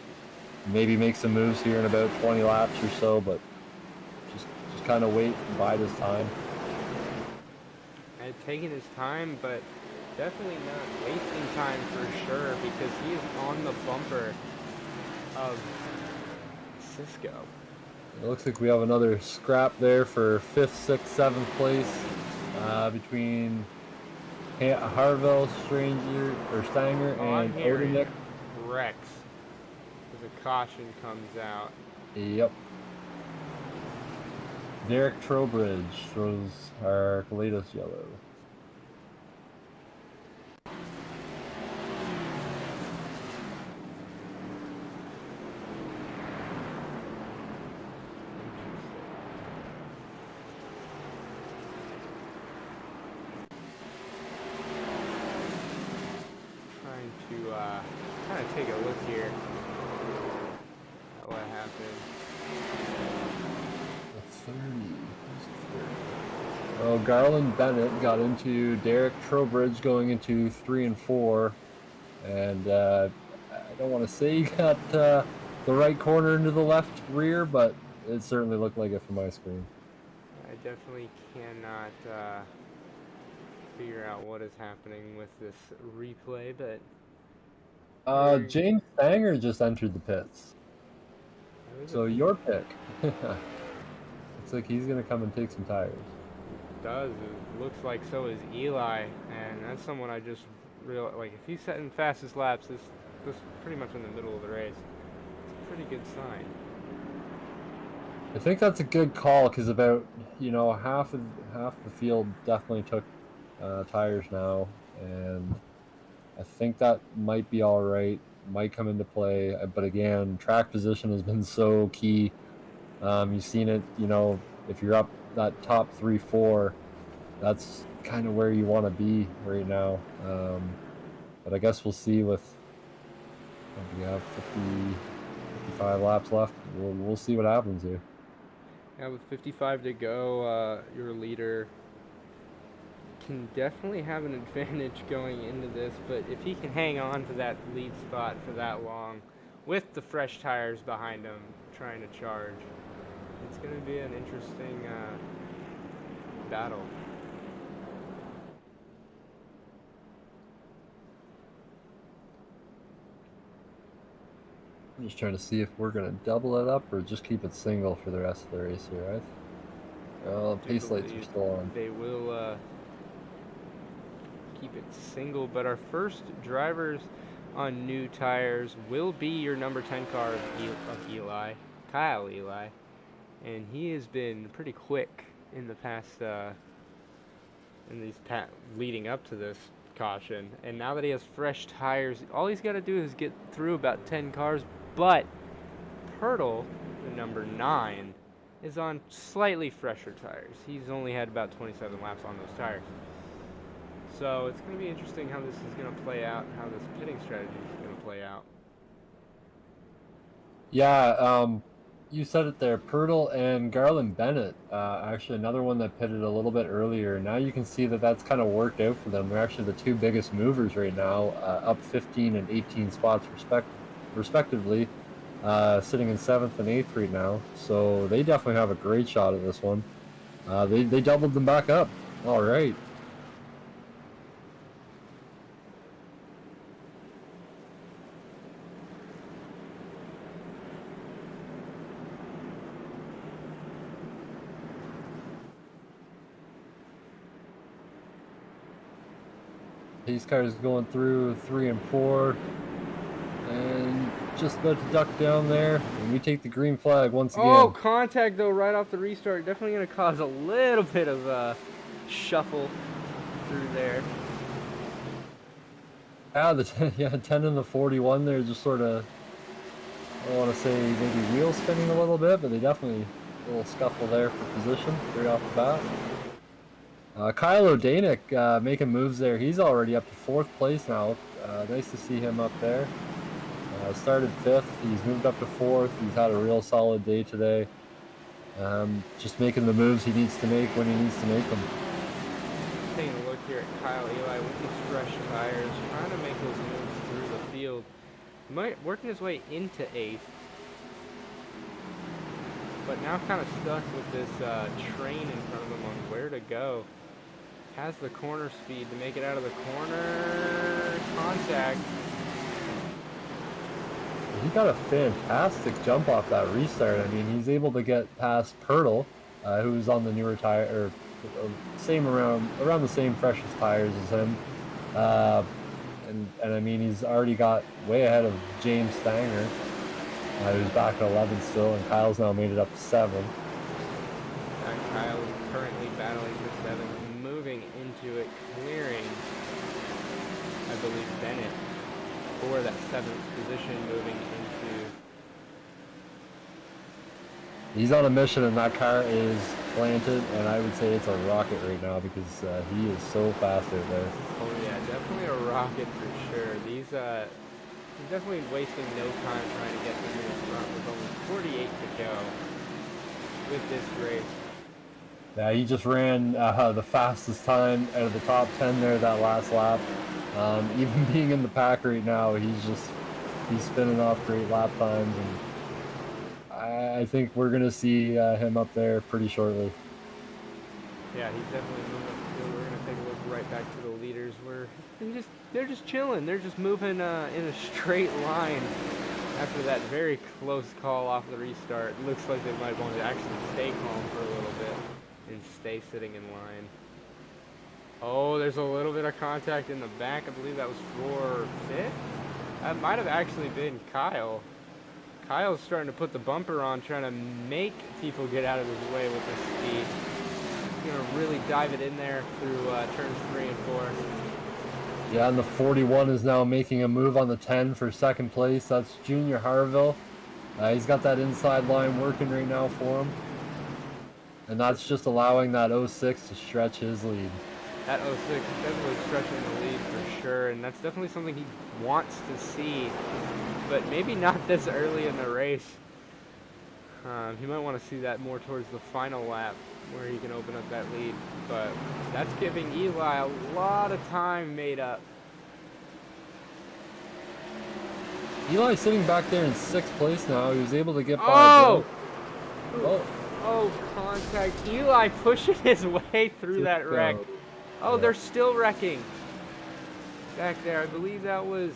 Maybe make some moves here in about 20 laps or so, but just kind of wait and bide his time. Taking his time, but definitely not wasting time for sure, because he is on the bumper of Cisco. It looks like we have another scrap there for 5th, 6th, 7th place between Harville, Stanger, and Odenik. Rex, as a caution comes out. Yep. Derek Trowbridge throws our latest yellow. Trying to kind of take a look here at what happened. 30. Oh, Garland Bennett got into Derek Trowbridge going into 3 and 4, and I don't want to say he got the right corner into the left rear, but it certainly looked like it from my screen. I definitely cannot figure out what is happening with this replay, but James Stanger just entered the pits. So your pick. Looks like he's gonna come and take some tires. It does. It looks like so is Eli, and that's someone I just realized. Like, if he's setting fastest laps, this pretty much in the middle of the race. It's a pretty good sign. I think that's a good call, because about half the field definitely took tires now, and I think that might be all right. Might come into play, but again, track position has been so key. You've seen it, if you're up that top 3-4, that's kind of where you want to be right now. But I guess we'll see with, we have 55 laps left. We'll see what happens here. Yeah, with 55 to go, your leader can definitely have an advantage going into this, but if he can hang on to that lead spot for that long with the fresh tires behind him trying to charge, it's going to be an interesting battle. I'm just trying to see if we're going to double it up or just keep it single for the rest of the race here, right? Well, pace lights are still on. They will keep it single. But our first drivers on new tires will be your number 10 car of Eli, Kyle Eli. And he has been pretty quick in the past, leading up to this caution. And now that he has fresh tires, all he's got to do is get through about 10 cars. But Pirtle, the number 9, is on slightly fresher tires. He's only had about 27 laps on those tires. So it's going to be interesting how this is going to play out, how this pitting strategy is going to play out. Yeah, you said it there. Pirtle and Garland Bennett, actually another one that pitted a little bit earlier. Now you can see that that's kind of worked out for them. They're actually the two biggest movers right now, up 15 and 18 spots respectively, sitting in 7th and 8th right now. So they definitely have a great shot at this one. They doubled them back up. All right. These cars going through 3 and 4, and just about to duck down there, and we take the green flag once again. Oh, contact though right off the restart. Definitely going to cause a little bit of shuffle through there. Yeah, 10 and the 41 there, just sort of, I don't want to say maybe wheel spinning a little bit, but they definitely, a little scuffle there for position right off the bat. Kyle O'Danick making moves there. He's already up to 4th place now. Nice to see him up there. Started 5th. He's moved up to 4th. He's had a real solid day today. Just making the moves he needs to make when he needs to make them. Taking a look here at Kyle Eli with these fresh tires, trying to make those moves through the field. Working his way into 8th. But now kind of stuck with this train in front of him on where to go. Has the corner speed to make it out of the corner. Contact. He got a fantastic jump off that restart. I mean, he's able to get past Pirtle, who's on the newer tire, or same around the same freshest tires as him. And I mean, he's already got way ahead of James Stanger, who's back at 11th still, and Kyle's now made it up to 7th. And Kyle is currently battling for 7th, moving into it, clearing, I believe, Bennett for that 7th position, moving into... He's on a mission, and that car is planted, and I would say it's a rocket right now because he is so fast out there. Oh yeah, definitely a rocket for sure. He's definitely wasting no time trying to get through the front with only 48 to go with this race. Yeah, he just ran the fastest time out of the top 10 there that last lap. Even being in the pack right now, he's spinning off great lap times, and I think we're gonna see him up there pretty shortly. Yeah, he's definitely moving up the field. We're gonna take a look right back to the leaders where they're just chilling. They're just moving in a straight line after that very close call off the restart. It looks like they might want to actually stay calm for a little bit and stay sitting in line. Oh, there's a little bit of contact in the back. I believe that was for 5th. That might have actually been Kyle. Kyle's starting to put the bumper on, trying to make people get out of his way with his speed. He's going to really dive it in there through turns 3 and 4. Yeah, and the 41 is now making a move on the 10 for 2nd place. That's Junior Harville. He's got that inside line working right now for him. And that's just allowing that 06 to stretch his lead. That 06 is definitely stretching the lead for sure, and that's definitely something he wants to see, but maybe not this early in the race. He might want to see that more towards the final lap where he can open up that lead, but that's giving Eli a lot of time made up. Eli's sitting back there in 6th place now. He was able to get by. Oh, contact. Eli pushing his way through that wreck. Oh, yeah. They're still wrecking. Back there, I believe that was...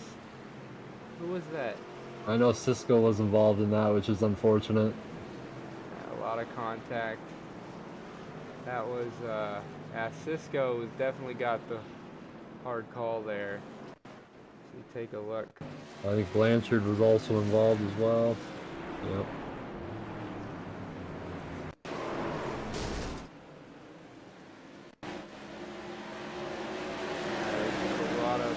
Who was that? I know Cisco was involved in that, which is unfortunate. Yeah, a lot of contact. That was, Cisco definitely got the hard call there. So you take a look. I think Blanchard was also involved as well. Yep. There's a lot of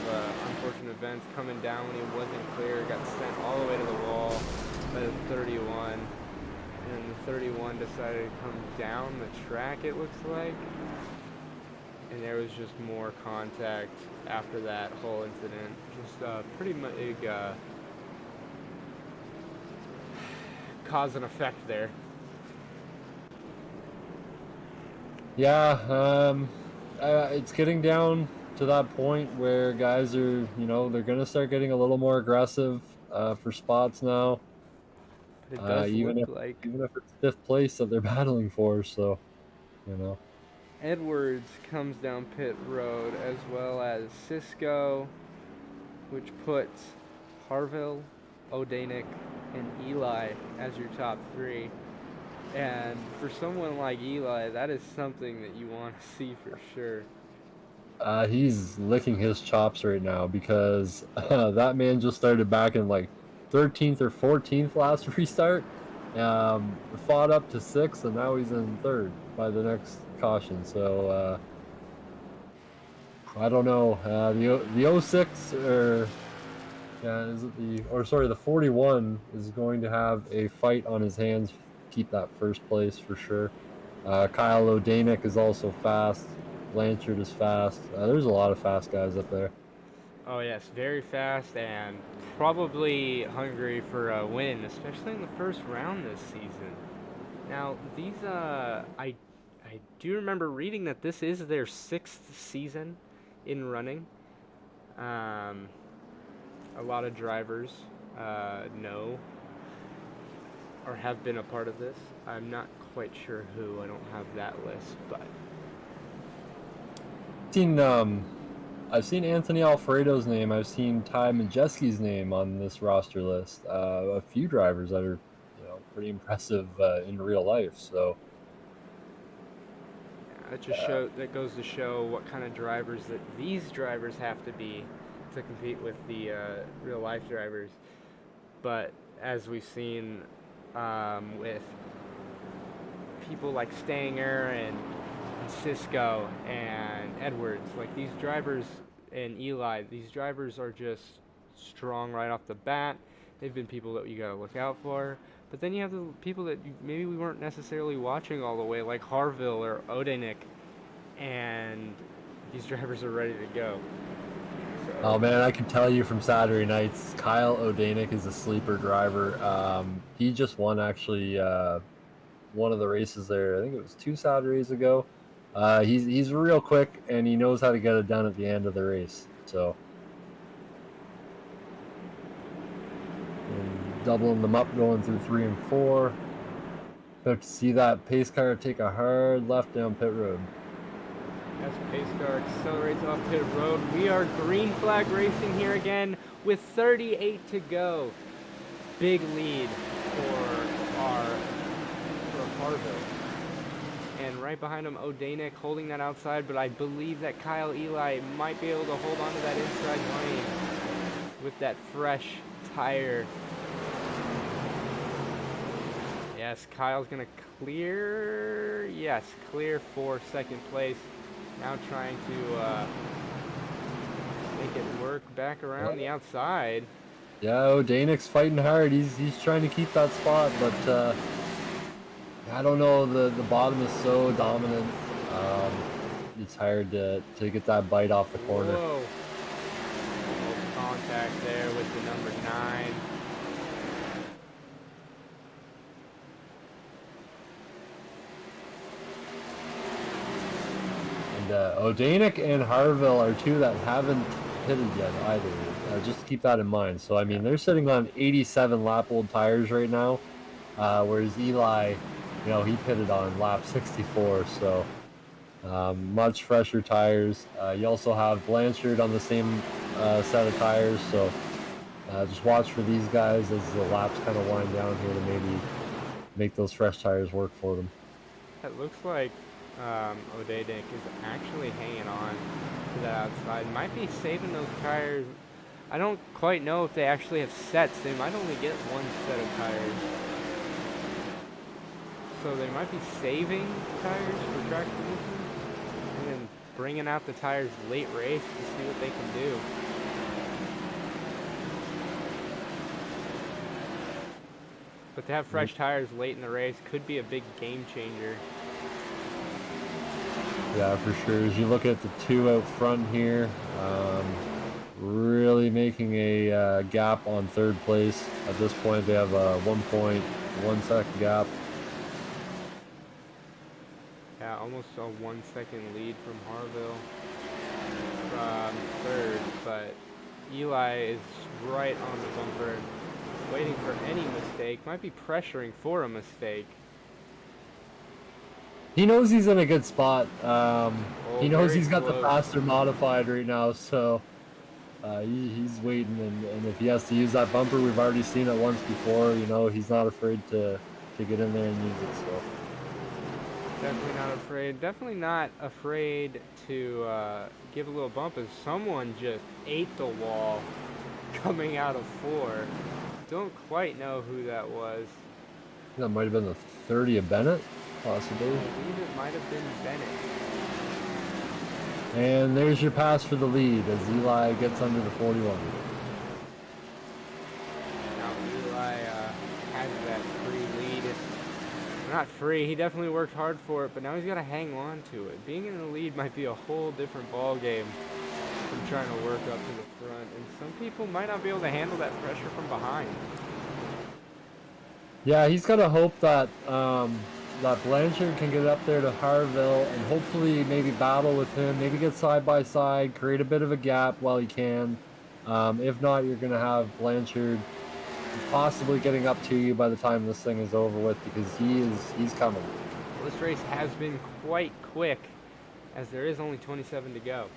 unfortunate events coming down when he wasn't clear. Got sent all the way to the wall by the 31. And then the 31 decided to come down the track, it looks like. And there was just more contact after that whole incident. Just pretty big cause and effect there. Yeah, it's getting down to that point where guys are, they're gonna start getting a little more aggressive for spots now. But it does even look if like it's 5th place that they're battling for, so Edwards comes down pit road, as well as Cisco, which puts Harville, O'Danick, and Eli as your top 3. And for someone like Eli, that is something that you want to see for sure. He's licking his chops right now because that man just started back in like 13th or 14th last restart. Fought up to 6th, and now he's in 3rd by the next caution. So I don't know. The 06 or is it the 41 is going to have a fight on his hands. Keep that 1st place for sure. Kyle O'Danick is also fast. Blanchard is fast. There's a lot of fast guys up there. Oh yes, very fast and probably hungry for a win, especially in the first round this season. Now these I do remember reading that this is their 6th season in running. A lot of drivers know or have been a part of this. I'm not quite sure who. I don't have that list, but I've seen Anthony Alfredo's name. I've seen Ty Majeski's name on this roster list. A few drivers that are, pretty impressive in real life. So yeah, that goes to show what kind of drivers that these drivers have to be to compete with the real life drivers. But as we've seen with people like Stanger and Cisco and Edwards, like these drivers, and Eli, these drivers are just strong right off the bat. They've been people that you gotta look out for. But then you have the people that maybe we weren't necessarily watching all the way, like Harville or O'Danick, and these drivers are ready to go. So, oh man, I can tell you from Saturday nights, Kyle O'Danick is a sleeper driver. He just won actually one of the races there. I think it was 2 Saturdays ago. He's real quick, and he knows how to get it done at the end of the race. So doubling them up, going through 3 and 4. About to see that pace car take a hard left down pit road. as pace car accelerates off pit road, we are green flag racing here again with 38 to go. Big lead for Harville. And right behind him, O'Danick holding that outside, but I believe that Kyle Eli might be able to hold on to that inside lane with that fresh tire. Yes, Kyle's gonna clear. Yes, clear for 2nd place. Now trying to make it work back around the outside. Yeah, O'Danick's fighting hard. He's trying to keep that spot, but I don't know. The bottom is so dominant. It's hard to get that bite off the corner. Whoa. Almost contact there with the number 9. And O'Danick and Harville are 2 that haven't pitted yet either. Just keep that in mind. So I mean, they're sitting on 87 lap old tires right now, whereas Eli, he pitted on lap 64. So much fresher tires. You also have Blanchard on the same set of tires. So just watch for these guys as the laps kind of wind down here to maybe make those fresh tires work for them. It looks like O'Danick is actually hanging on to the outside. Might be saving those tires. I don't quite know if they actually have sets. They might only get one set of tires. So they might be saving tires for track position and then bringing out the tires late race to see what they can do. But to have fresh tires late in the race could be a big game changer. Yeah, for sure. As you look at the two out front here, really making a gap on third place. At this point, they have a 1.1 second gap. Yeah, almost a 1 second lead from Harville from third, but Eli is right on the bumper, waiting for any mistake, might be pressuring for a mistake. He knows he's in a good spot. He knows he's got close. the faster modified right now, so he's waiting. And if he has to use that bumper, we've already seen it once before. You know, he's not afraid to get in there and use it. So definitely not afraid. Definitely not afraid to give a little bump. As someone just ate the wall coming out of 4. Don't quite know who that was. that might have been the 30 of Bennett, possibly. I believe it might have been Bennett. And there's your pass for the lead as Eli gets under the 41. Now Eli has that free lead. Not free, he definitely worked hard for it, but now he's got to hang on to it. Being in the lead might be a whole different ball game from trying to work up to the front, and some people might not be able to handle that pressure from behind. Yeah, he's got to hope that that Blanchard can get up there to Harville and hopefully maybe battle with him, maybe get side by side, create a bit of a gap while he can. If not, you're going to have Blanchard possibly getting up to you by the time this thing is over with, because he's coming. Well, this race has been quite quick, as there is only 27 to go.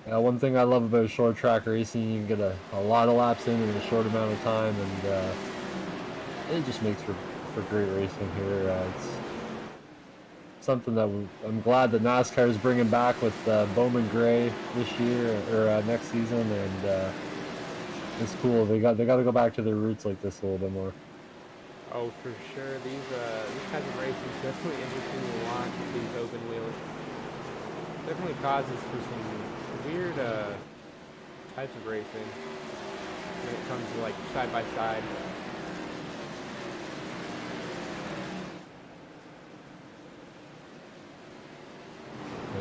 One thing I love about short track racing, you can get a lot of laps in a short amount of time, and it just makes for great racing here. It's something that I'm glad that NASCAR is bringing back with Bowman Gray this year or next season, and it's cool. They got to go back to their roots like this a little bit more. Oh, for sure. These kinds of races definitely interesting to watch with these open wheels. Definitely causes for some weird types of racing when it comes to like side by side.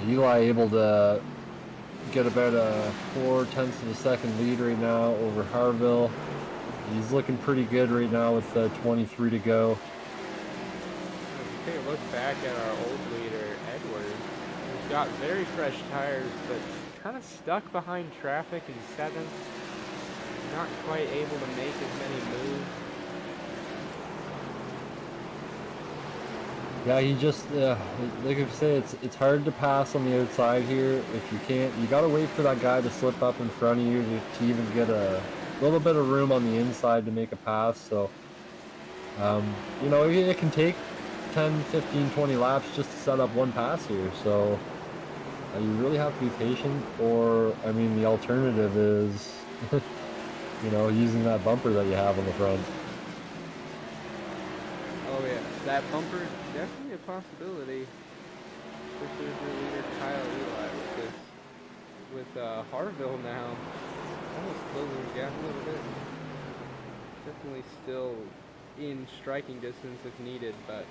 Eli able to get about a 0.4 of a second lead right now over Harville. He's looking pretty good right now with 23 to go. If you take a look back at our old leader, Edward, who's got very fresh tires, but kind of stuck behind traffic in 7th. Not quite able to make as many moves. Yeah, he just, like I say, it's hard to pass on the outside here. If you can't, you gotta wait for that guy to slip up in front of you to even get a little bit of room on the inside to make a pass. So, you know, it can take 10, 15, 20 laps just to set up one pass here. So, you really have to be patient, or, I mean, the alternative is, you know, using that bumper that you have on the front. Oh yeah, that bumper is definitely a possibility, especially if your leader Kyle Eli with Harville now almost closing the gap a little bit. Definitely still in striking distance if needed, but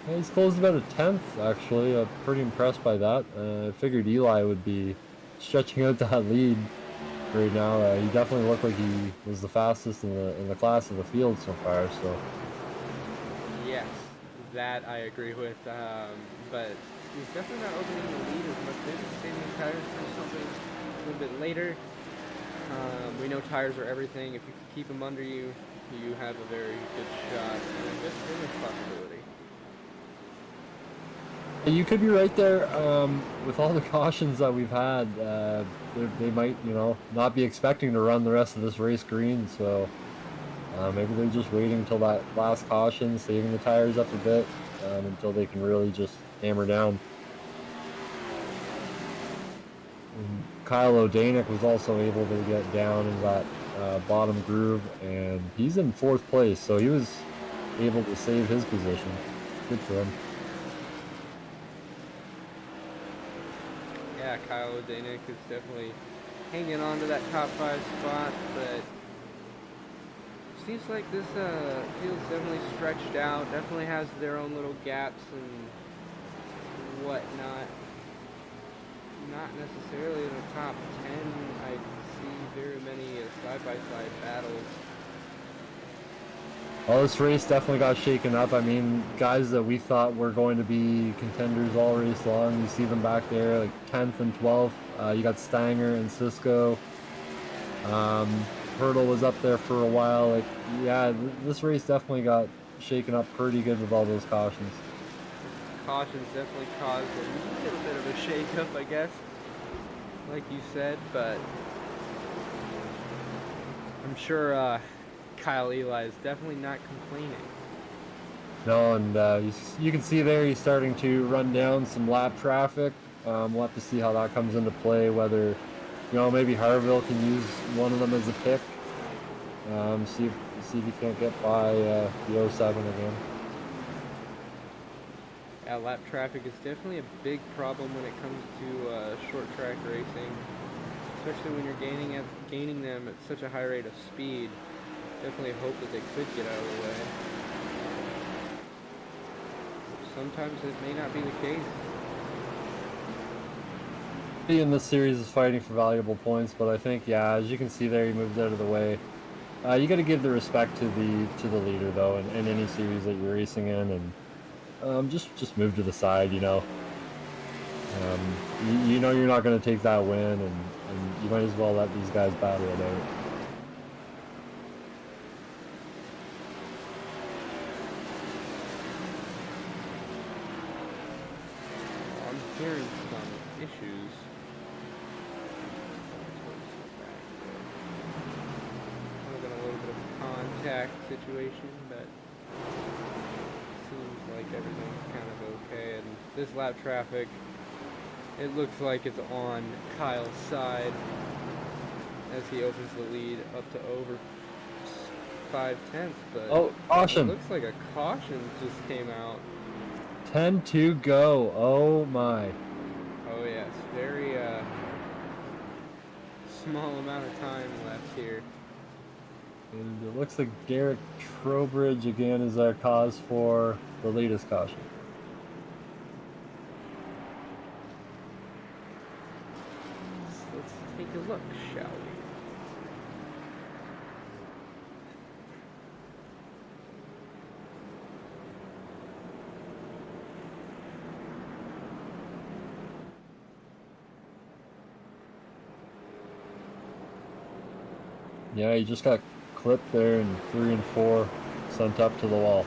Yeah, he's closed about a 10th actually. I'm pretty impressed by that. I figured Eli would be stretching out that lead right now. He definitely looked like he was the fastest in the class of the field so far. So. yes, that I agree with. But he's definitely not opening the lead as much. Maybe saving tires for something a little bit later. We know tires are everything. If you can keep them under you, you have a very good shot. And this is a possibility. You could be right there. With all the cautions that we've had, they might, you know, not be expecting to run the rest of this race green. So Maybe they're just waiting until that last caution, saving the tires up a bit until they can really just hammer down. And Kyle O'Danick was also able to get down in that bottom groove, and he's in 4th place, so he was able to save his position. Good for him. Yeah, Kyle O'Danick is definitely hanging on to that top 5 spot, but seems like this field's definitely stretched out, definitely has their own little gaps and whatnot. Not necessarily in the top 10, I see very many side-by-side battles. Well, this race definitely got shaken up. I mean, guys that we thought were going to be contenders all race long, you see them back there, like 10th and 12th. You got Stanger and Cisco. Hurdle was up there for a while. Like, yeah, this race definitely got shaken up pretty good with all those cautions. Cautions definitely caused a little bit of a shake-up, I guess, like you said, but I'm sure Kyle Eli is definitely not complaining. No, and you can see there he's starting to run down some lap traffic. We'll have to see how that comes into play, whether, maybe Harville can use one of them as a pick. See if he can't get by the 07 again. Yeah, lap traffic is definitely a big problem when it comes to short track racing, especially when you're gaining them at such a high rate of speed. Definitely hope that they could get out of the way. Sometimes it may not be the case. In this series is fighting for valuable points, but I think, yeah, as you can see there, he moves out of the way. You got to give the respect to the leader though, in any series that you're racing in, and just move to the side. You know you're not going to take that win, and you might as well let these guys battle it out. I'm hearing some issues. Contact situation, but seems like everything's kind of okay. And this lap traffic, it looks like it's on Kyle's side as he opens the lead up to over 5/10. But caution! It looks like a caution just came out. 10 to go. Oh my. Oh yes, very small amount of time left here. And it looks like Derek Trowbridge again is our cause for the latest caution. Let's take a look, shall we? Yeah, he just got clipped there in 3 and 4, sent up to the wall.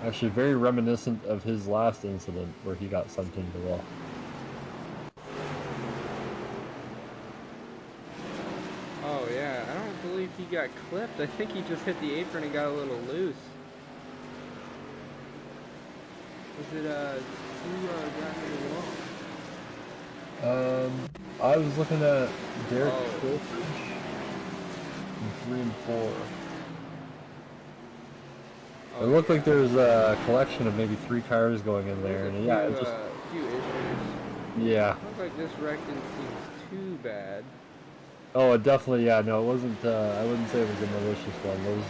Actually, very reminiscent of his last incident where he got sent into the wall. Oh yeah, I don't believe he got clipped. I think he just hit the apron and got a little loose. Was it who got hit the wall? I was looking at Derek Trowbridge in 3 and 4. It looked like there was a collection of maybe 3 cars going in there, and yeah, it just a few issues. Yeah. Looks like this wreck didn't seem too bad. Oh, it definitely, yeah, no, it wasn't, I wouldn't say it was a malicious one. Those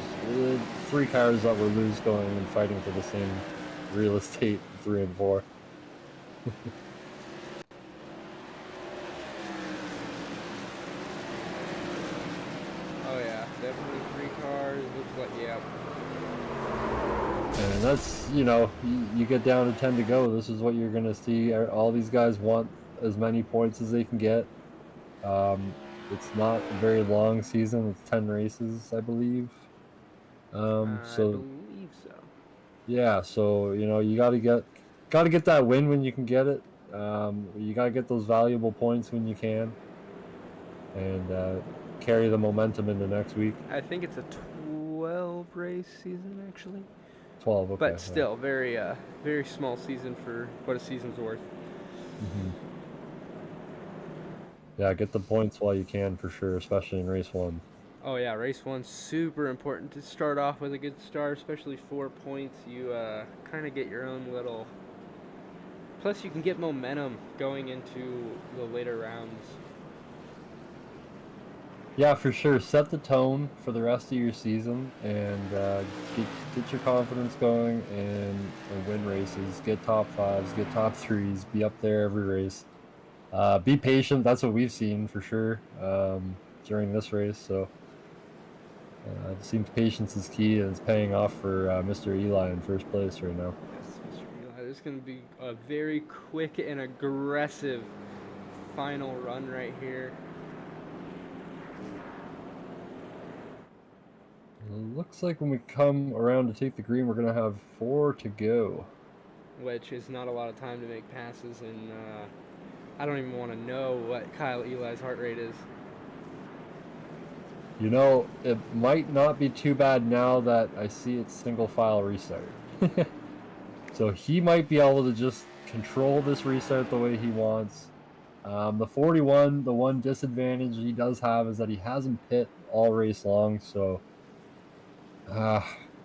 3 cars that were loose going and fighting for the same real estate, 3 and 4. Oh yeah, definitely 3 cars, looks like, yeah. And that's, you get down to 10 to go, this is what you're going to see. All these guys want as many points as they can get. It's not a very long season, it's 10 races, I believe. I believe so. Yeah, so, you got to get that win when you can get it. You got to get those valuable points when you can. And carry the momentum into next week? I think it's a 12 race season actually, 12, okay. but still very small season for what a season's worth. Mm-hmm. Yeah, get the points while you can for sure, especially in race 1. Oh yeah, race 1's super important to start off with a good start, especially 4 points. You kind of get your own little. Plus, you can get momentum going into the later rounds. Yeah, for sure. Set the tone for the rest of your season and get your confidence going and win races. Get top 5s, get top 3s, be up there every race. Be patient. That's what we've seen for sure during this race. So it seems patience is key, and it's paying off for Mr. Eli in first place right now. Yes, Mr. Eli. There's going to be a very quick and aggressive final run right here. Looks like when we come around to take the green, we're going to have 4 to go. Which is not a lot of time to make passes, and I don't even want to know what Kyle Eli's heart rate is. You know, it might not be too bad now that I see it's single file restart. So he might be able to just control this restart the way he wants. The 41, the one disadvantage he does have is that he hasn't pit all race long, so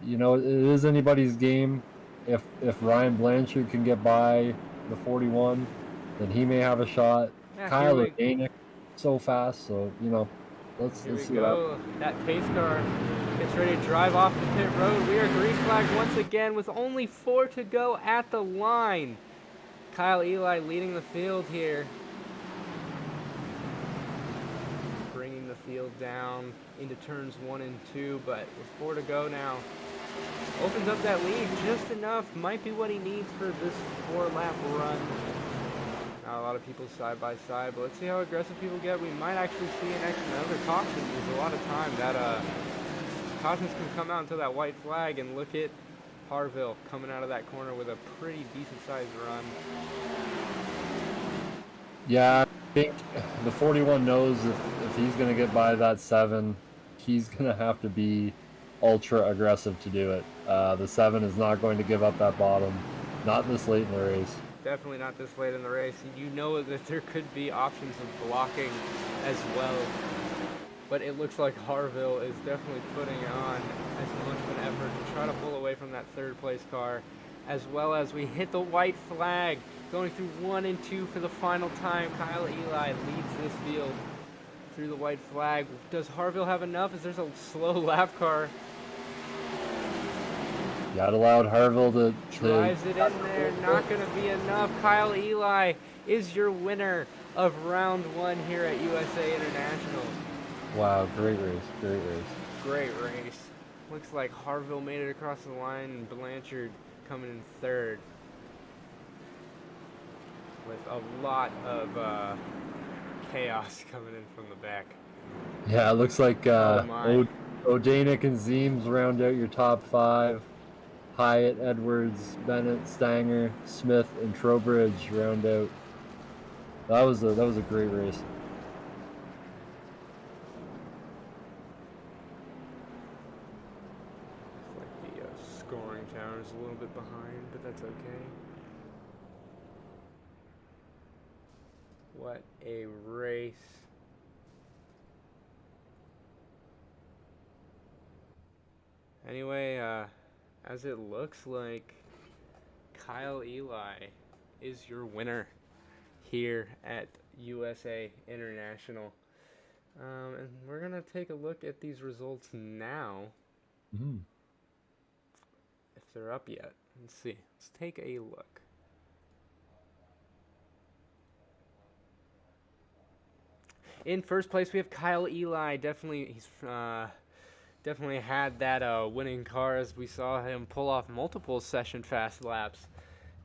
you know, it is anybody's game. If Ryan Blanchard can get by the 41, then he may have a shot. Yeah, Kyle O'Danick so fast, so you know, let's see go. That pace car gets ready to drive off the pit road. We are green flagged once again with only 4 to go at the line. Kyle Eli leading the field here. Bringing the field down into turns 1 and 2, but with 4 to go now, opens up that lead just enough. Might be what he needs for this 4-lap run. Not a lot of people side by side, but let's see how aggressive people get. We might actually see another caution. There's a lot of time that cautions can come out until that white flag, and look at Harville coming out of that corner with a pretty decent sized run. Yeah, I think the 41 knows if he's going to get by that 7, he's going to have to be ultra aggressive to do it. The 7 is not going to give up that bottom, not this late in the race. Definitely not this late in the race. You know that there could be options of blocking as well. But it looks like Harville is definitely putting on as much of an effort to try to pull away from that 3rd place car, as well as we hit the white flag. Going through 1 and 2 for the final time. Kyle Eli leads this field through the white flag. Does Harville have enough? As there's a slow lap car. Yeah, it allowed Harville to drives it in there. Not going to be enough. Kyle Eli is your winner of round 1 here at USA International. Wow, great race, great race. Great race. Looks like Harville made it across the line, and Blanchard coming in 3rd. With a lot of chaos coming in from the back. Yeah, it looks like O'Danick and Zeems round out your top 5. Hyatt, Edwards, Bennett, Stanger, Smith, and Trowbridge round out. That was a great race. Looks like the scoring tower is a little bit behind, but that's okay. What a race. Anyway, as it looks like, Kyle Eli is your winner here at USA International. And we're going to take a look at these results now. Mm-hmm. If they're up yet. Let's see. Let's take a look. In first place, we have Kyle Eli. He's definitely had that winning car, as we saw him pull off multiple session fast laps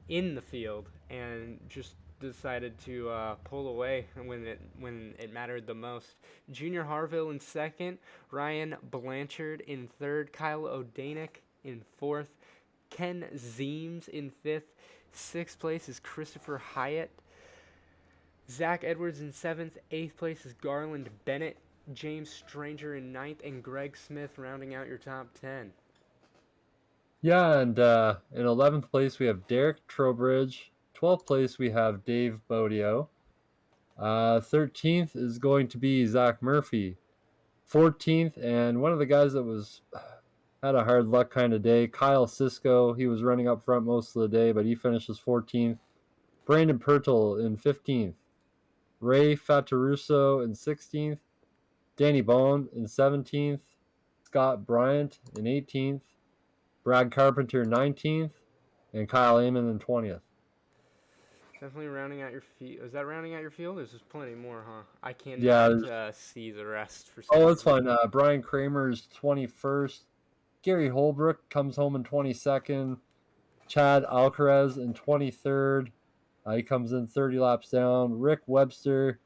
in the field, and just decided to pull away when it mattered the most. Junior Harville in 2nd, Ryan Blanchard in 3rd, Kyle O'Danick in 4th, Ken Zeems in 5th. 6th place is Christopher Hyatt. Zach Edwards in 7th. 8th place is Garland Bennett. James Stranger in ninth, and Greg Smith rounding out your top 10. Yeah, and in 11th place we have Derek Trowbridge. 12th place we have Dave Bodio. 13th is going to be Zach Murphy. 14th, and one of the guys that was had a hard luck kind of day, Kyle Cisco. He was running up front most of the day, but he finishes 14th. Brandon Pertle in 15th. Ray Fataruso in 16th. Danny Bone in 17th. Scott Bryant in 18th. Brad Carpenter 19th. And Kyle Amon in 20th. Definitely rounding out your field. Is that rounding out your field? There's just plenty more, huh? I Yeah. cannot see the rest for some Oh, reason. it's fine. Brian Kramer's 21st. Gary Holbrook comes home in 22nd. Chad Alcaraz in 23rd. He comes in 30 laps down. Rick Webster.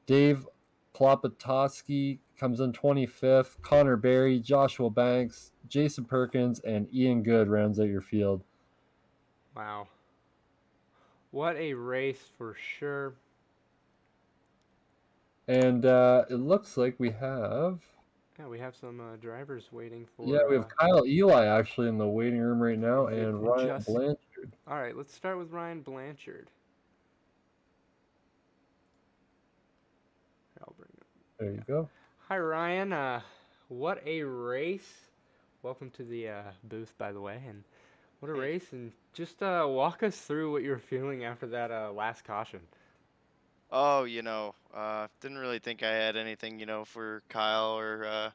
Dave Klopotowski comes in 25th. Connor Berry, Joshua Banks, Jason Perkins, and Ian Good rounds out your field. Wow. What a race for sure. And it looks like we have... Yeah, we have some drivers waiting for... Yeah, we have Kyle Eli actually in the waiting room right now, and Ryan Blanchard. All right, let's start with Ryan Blanchard. I'll bring him. There you go. Hi, Ryan. What a race. Welcome to the booth, by the way. And what a race. And just walk us through what you were feeling after that last caution. Oh, didn't really think I had anything, for Kyle or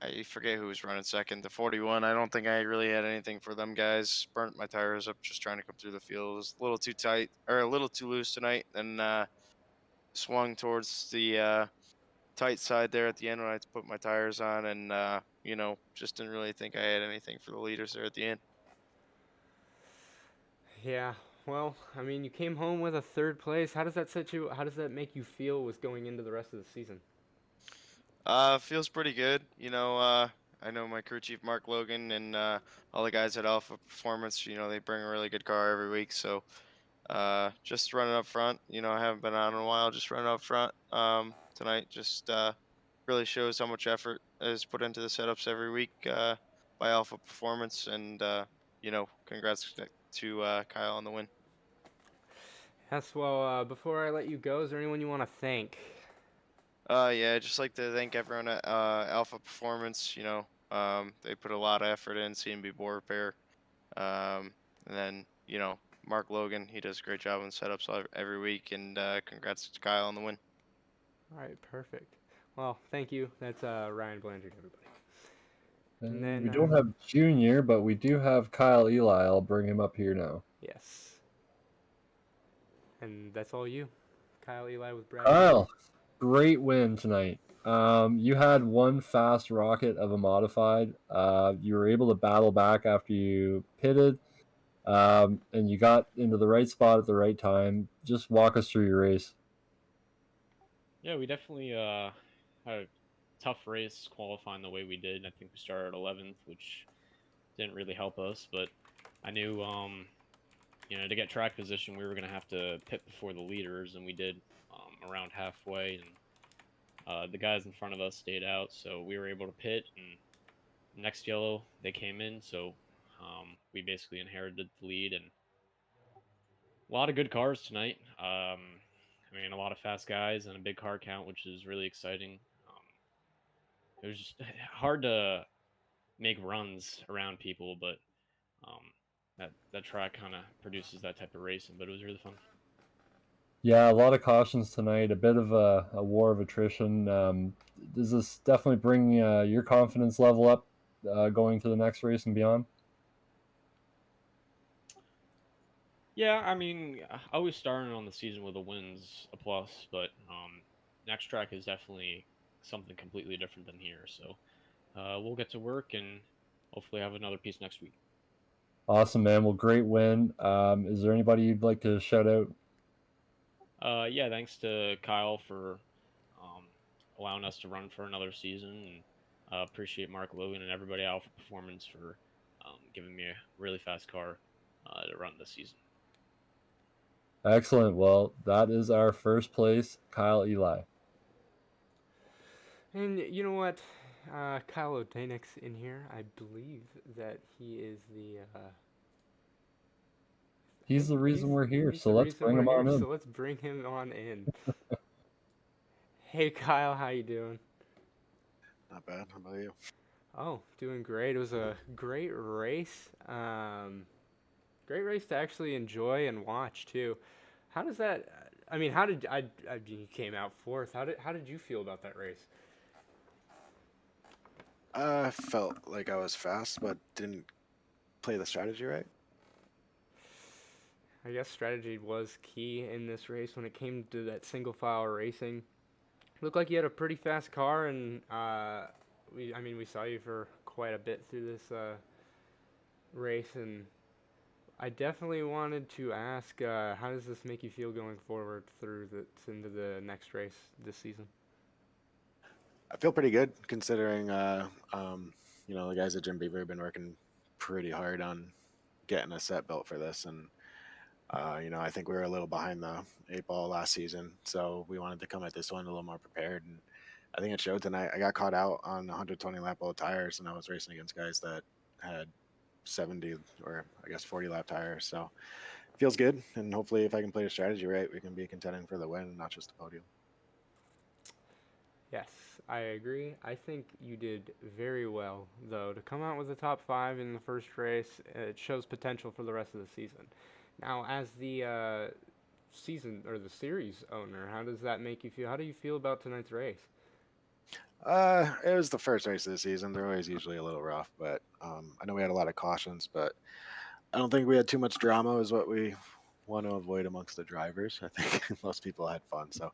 I forget who was running second. The 41, I don't think I really had anything for them guys. Burnt my tires up just trying to come through the field. It was a little too tight, or a little too loose tonight. And swung towards the tight side there at the end when I had to put my tires on. And, just didn't really think I had anything for the leaders there at the end. Yeah. Well, I mean, you came home with a third place. How does that make you feel with going into the rest of the season? Feels pretty good. I know my crew chief, Mark Logan, and all the guys at Alpha Performance, they bring a really good car every week. So just running up front, I haven't been on in a while, just running up front tonight just really shows how much effort is put into the setups every week by Alpha Performance. And, congrats to Kyle on the win. Yes, well, before I let you go, is there anyone you want to thank? Yeah, I'd just like to thank everyone at Alpha Performance. They put a lot of effort in CMB board repair. And then, Mark Logan, he does a great job on setups every week. And congrats to Kyle on the win. All right, perfect. Well, thank you. That's Ryan Blanchard, everybody. And then, we don't have Junior, but we do have Kyle Eli. I'll bring him up here now. Yes. And that's all you. Kyle Eli with Brad. Kyle, great win tonight. You had one fast rocket of a modified. You were able to battle back after you pitted, and you got into the right spot at the right time. Just walk us through your race. Yeah, we definitely had a tough race qualifying the way we did. I think we started 11th, which didn't really help us, but I knew, to get track position, we were going to have to pit before the leaders, and we did around halfway, and the guys in front of us stayed out, so we were able to pit, and next yellow, they came in, so we basically inherited the lead, and a lot of good cars tonight. A lot of fast guys and a big car count, which is really exciting. It was just hard to make runs around people, but that track kind of produces that type of racing, but it was really fun. Yeah, a lot of cautions tonight, a bit of a war of attrition. Does this definitely bring your confidence level up going to the next race and beyond? Yeah, always starting on the season with a win's a plus, but next track is definitely something completely different than here. So we'll get to work and hopefully have another piece next week. Awesome, man. Well, great win. Is there anybody you'd like to shout out? Yeah, thanks to Kyle for allowing us to run for another season, and appreciate Mark Logan and everybody at Alpha Performance for giving me a really fast car to run this season. Excellent. Well, that is our first place, Kyle Eli. And you know what? Kyle Odenek's in here. I believe that he is the. He's the reason we're here, He's so the let's reason bring we're him here. on in. So let's bring him on in. Hey Kyle, how you doing? Not bad. How about you? Oh, doing great. It was a great race. Great race to actually enjoy and watch too. How does that? I mean, how did you came out fourth? How did you feel about that race? I felt like I was fast, but didn't play the strategy right. I guess strategy was key in this race when it came to that single file racing. Looked like you had a pretty fast car, and we saw you for quite a bit through this race, and I definitely wanted to ask, how does this make you feel going forward into the next race this season? I feel pretty good considering, the guys at Jim Beaver have been working pretty hard on getting a set built for this, and I think we were a little behind the 8 ball last season, so we wanted to come at this one a little more prepared, and I think it showed tonight. I got caught out on 120 lap old tires, and I was racing against guys that had 70 or I guess 40 lap tires, so it feels good, and hopefully if I can play the strategy right, we can be contending for the win, not just the podium. Yes, I agree. I think you did very well, though. To come out with the top 5 in the first race, it shows potential for the rest of the season. Now, as the season or the series owner, how does that make you feel? How do you feel about tonight's race? It was the first race of the season. They're always usually a little rough, but I know we had a lot of cautions, but I don't think we had too much drama is what we want to avoid amongst the drivers. I think most people had fun, so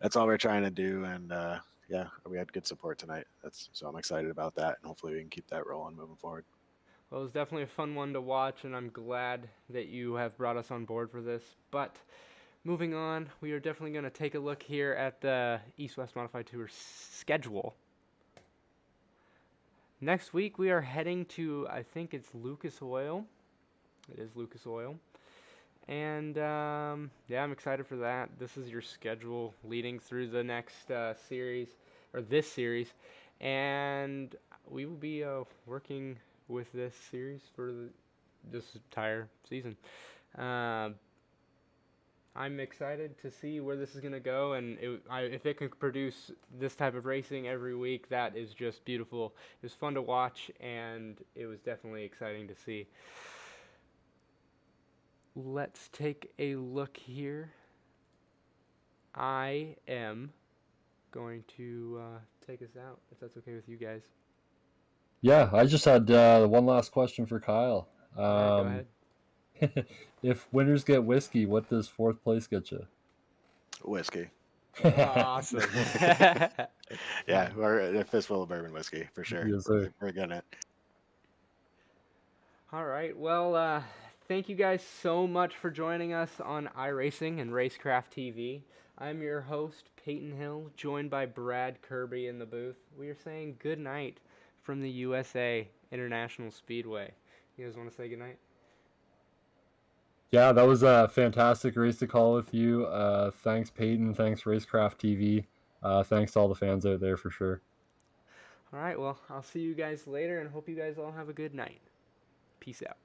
that's all we're trying to do, and yeah, we had good support tonight. So I'm excited about that, and hopefully we can keep that rolling moving forward. Well, it was definitely a fun one to watch, and I'm glad that you have brought us on board for this. But moving on, we are definitely going to take a look here at the East-West Modified Tour schedule. Next week, we are heading to, I think it's Lucas Oil. It is Lucas Oil. And, yeah, I'm excited for that. This is your schedule leading through the next series, or this series. And we will be working with this series for this entire season. I'm excited to see where this is going to go, and if it can produce this type of racing every week, that is just beautiful. It was fun to watch, and it was definitely exciting to see. Let's take a look here. I am going to take us out, if that's okay with you guys. Yeah, I just had one last question for Kyle. All right, go ahead. If winners get whiskey, what does fourth place get you? Whiskey. Awesome. Yeah, or a fistful of bourbon whiskey for sure. Yes, sir. We're getting it. All right. Well, thank you guys so much for joining us on iRacing and Racecraft TV. I'm your host, Peyton Hill, joined by Brad Kirby in the booth. We are saying good night from the USA International Speedway. You guys want to say good night? Yeah, that was a fantastic race to call with you. Thanks, Peyton. Thanks, Racecraft TV. Thanks to all the fans out there for sure. All right. Well, I'll see you guys later and hope you guys all have a good night. Peace out.